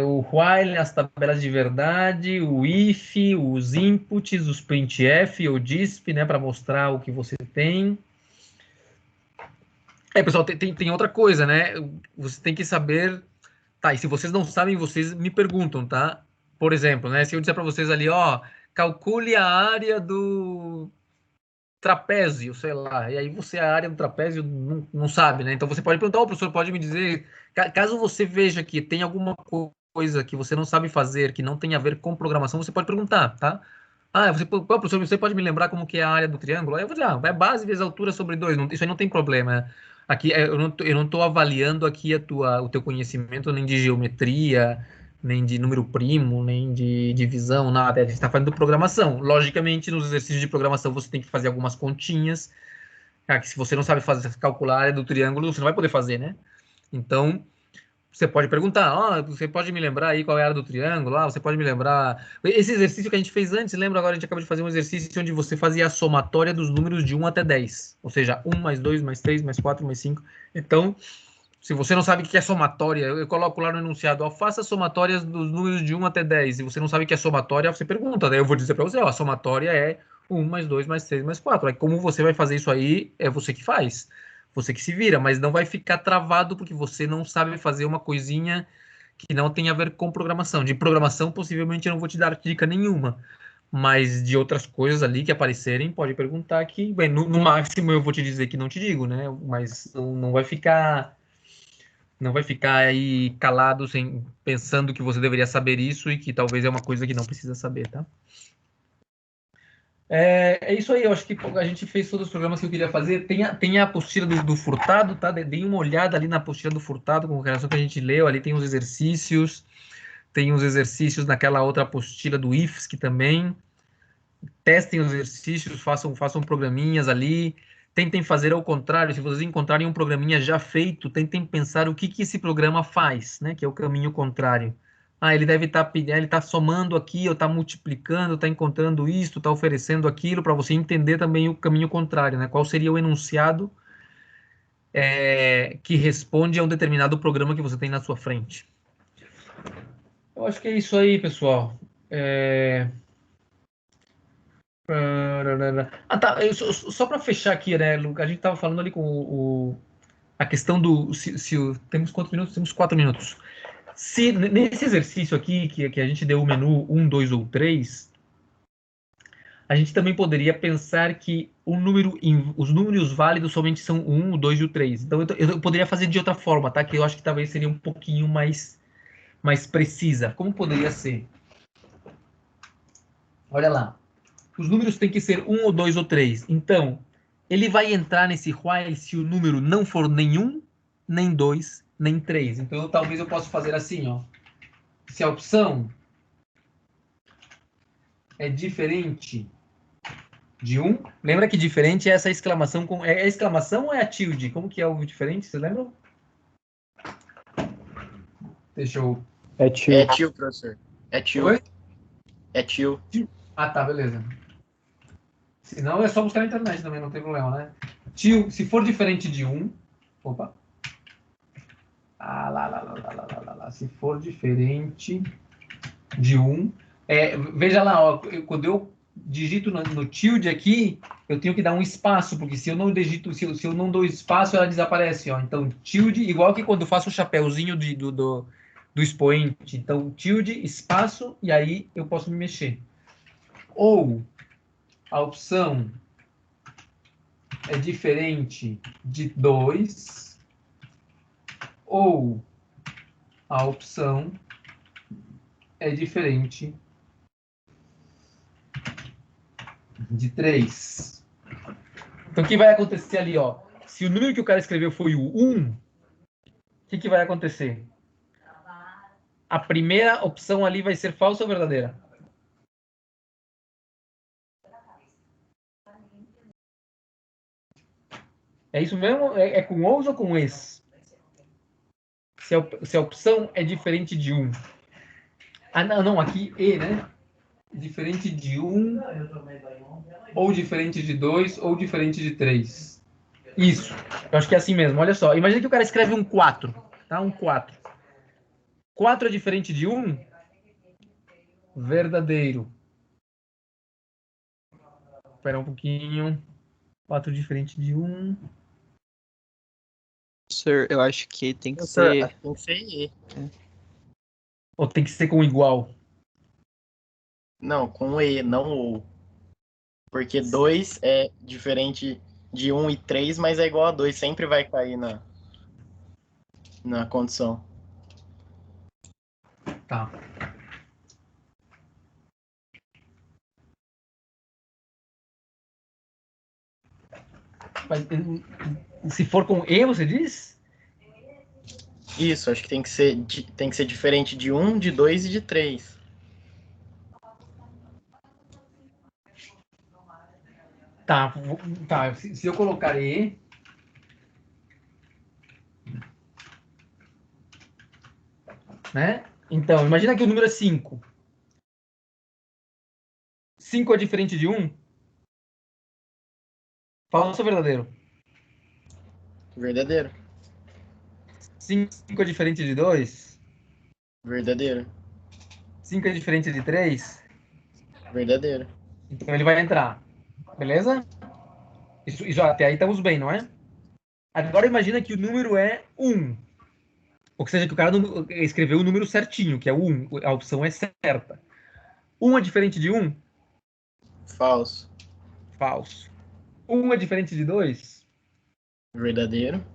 O while, as tabelas de verdade, o if, os inputs, os printf ou disp, né, para mostrar o que você tem. Pessoal, tem outra coisa, né? Você tem que saber. Tá, e se vocês não sabem, vocês me perguntam, tá? Por exemplo, né? Se eu disser para vocês ali, ó, calcule a área do trapézio, sei lá, e aí você a área do trapézio não sabe, né? Então você pode perguntar, o professor pode me dizer, caso você veja que tem alguma coisa que você não sabe fazer, que não tem a ver com programação, você pode perguntar, tá? Professor, você pode me lembrar como que é a área do triângulo? Aí eu vou dizer, é base vezes altura sobre 2, isso aí não tem problema. Aqui, eu não tô avaliando aqui o teu conhecimento nem de geometria, nem de número primo, nem de divisão, nada. A gente está falando de programação. Logicamente, nos exercícios de programação, você tem que fazer algumas continhas. Que se você não sabe calcular a área do triângulo, você não vai poder fazer, né? Então, você pode perguntar, você pode me lembrar aí qual é a área do triângulo? Você pode me lembrar... Esse exercício que a gente fez antes, lembra agora? A gente acabou de fazer um exercício onde você fazia a somatória dos números de 1 até 10. Ou seja, 1 mais 2 mais 3 mais 4 mais 5. Então, se você não sabe o que é somatória, eu coloco lá no enunciado, faça somatórias dos números de 1 até 10. Se você não sabe o que é somatória, você pergunta. Daí eu vou dizer para você, a somatória é 1 mais 2 mais 3 mais 4. Aí como você vai fazer isso aí, é você que faz. Você que se vira, mas não vai ficar travado porque você não sabe fazer uma coisinha que não tem a ver com programação. De programação, possivelmente eu não vou te dar dica nenhuma. Mas de outras coisas ali que aparecerem, pode perguntar que, bem, no máximo eu vou te dizer que não te digo, né? Mas não vai ficar aí calado pensando que você deveria saber isso e que talvez é uma coisa que não precisa saber, tá? É isso aí, eu acho que a gente fez todos os programas que eu queria fazer. Tem a apostila do Furtado, tá? Deem uma olhada ali na apostila do Furtado, com relação que a gente leu. Ali tem os exercícios, naquela outra apostila do IFSC também. Testem os exercícios, façam programinhas ali. Tentem fazer ao contrário. Se vocês encontrarem um programinha já feito, tentem pensar o que esse programa faz, né? Que é o caminho contrário. Ele deve estar ele tá somando aqui, ou está multiplicando, está encontrando isto, está oferecendo aquilo, para você entender também o caminho contrário, né? Qual seria o enunciado que responde a um determinado programa que você tem na sua frente. Eu acho que é isso aí, pessoal. Tá. Só para fechar aqui, né, Luca? A gente estava falando ali com a questão do... temos quantos minutos? Temos 4 minutos. Se nesse exercício aqui, que a gente deu o menu 1, 2 ou 3, a gente também poderia pensar que os números válidos somente são o 1, o 2 e o 3. Então, eu poderia fazer de outra forma, tá? Que eu acho que talvez seria um pouquinho mais precisa. Como poderia ser? Olha lá. Os números têm que ser 1, ou 2 ou 3. Então, ele vai entrar nesse while se o número não for nem 1, nem 2, nem 3. Então, talvez eu possa fazer assim, ó. Se a opção é diferente de 1, lembra que diferente é essa exclamação com... É a exclamação ou é a tilde? Como que é o diferente? Vocês lembram? Deixa eu... É tio, professor. É tio. Oi? É tio. Tá, beleza. Se não, é só buscar na internet também, não tem problema, né? Tio, se for diferente de 1... Opa. Lá. Se for diferente de 1... veja lá, ó, quando eu digito no tilde aqui, eu tenho que dar um espaço, porque se eu não digito, se eu não dou espaço, ela desaparece, ó. Então, tilde, igual que quando eu faço o chapéuzinho do expoente. Então, tilde, espaço, e aí eu posso me mexer. Ou a opção é diferente de 2, ou a opção é diferente de 3. Então, o que vai acontecer ali, ó? Se o número que o cara escreveu foi o 1, o que vai acontecer? A primeira opção ali vai ser falsa ou verdadeira? É isso mesmo? É com os ou com es? Se a opção é diferente de 1. Não, aqui e, né? Diferente de 1, ou diferente de 2, ou diferente de 3. Isso. Eu acho que é assim mesmo. Olha só. Imagina que o cara escreve um 4. Tá? Um 4. 4 é diferente de 1? Verdadeiro. Espera um pouquinho. 4 diferente de 1. Sir, eu acho que tem que ser... Tem que ser E. Ou tem que ser com igual? Não, com E, não ou. Porque 2 é diferente de 1 e 3, mas é igual a 2. Sempre vai cair na condição. Tá. Mas, se for com E, você diz? Isso, acho que tem que ser diferente de 1, de 2 e de 3. Tá. Se eu colocar E... Né? Então, imagina que o número é 5. 5 é diferente de 1? Falso ou verdadeiro? Verdadeiro. 5 é diferente de 2? Verdadeiro. 5 é diferente de 3? Verdadeiro. Então ele vai entrar. Beleza? Isso até aí estamos bem, não é? Agora imagina que o número é 1. Ou seja, que o cara escreveu o número certinho, que é o 1. A opção é certa. 1 é diferente de 1? Falso. Falso. 1 é diferente de 2? Verdadeiro.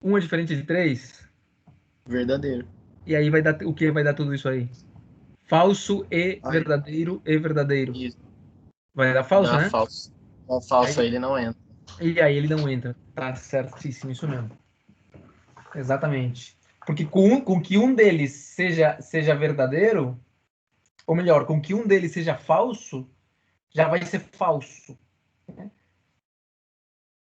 1 é diferente de 3? Verdadeiro. E aí o que vai dar tudo isso aí? Falso e verdadeiro e verdadeiro. Isso. Vai dar falso, né? Falso. Com falso aí ele não entra. E aí ele não entra. Tá certíssimo, isso mesmo. Exatamente. Porque com que um deles seja verdadeiro, ou melhor, com que um deles seja falso, já vai ser falso. Né?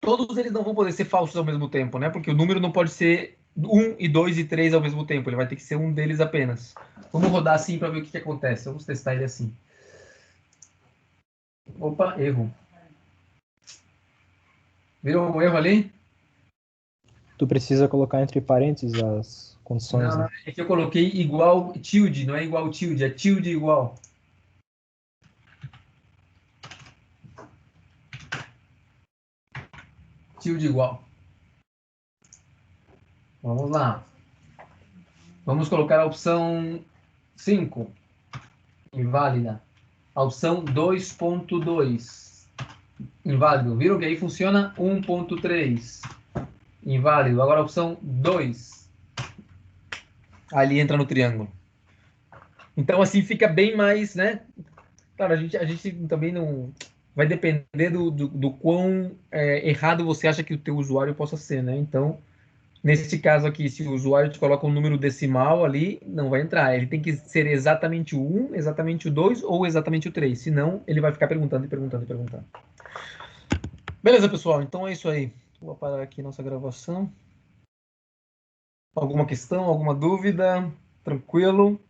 Todos eles não vão poder ser falsos ao mesmo tempo, né? Porque o número não pode ser 1 e 2 e 3 ao mesmo tempo. Ele vai ter que ser um deles apenas. Vamos rodar assim para ver o que acontece. Vamos testar ele assim. Opa, erro. Virou um erro ali? Tu precisa colocar entre parênteses as condições, Não, né? é que eu coloquei igual tilde, não é igual tilde, é tilde igual. Tilde igual. Vamos lá. Vamos colocar a opção 5, inválida. A opção 2.2, inválido. Viram que aí funciona 1.3, inválido. Agora a opção 2, ali entra no triângulo. Então assim fica bem mais, né? Claro, a gente também não... Vai depender do quão errado você acha que o teu usuário possa ser, né? Então, nesse caso aqui, se o usuário te coloca um número decimal ali, não vai entrar. Ele tem que ser exatamente o 1, exatamente o 2 ou exatamente o 3. Senão, ele vai ficar perguntando e perguntando e perguntando. Beleza, pessoal? Então é isso aí. Vou parar aqui nossa gravação. Alguma questão, alguma dúvida? Tranquilo?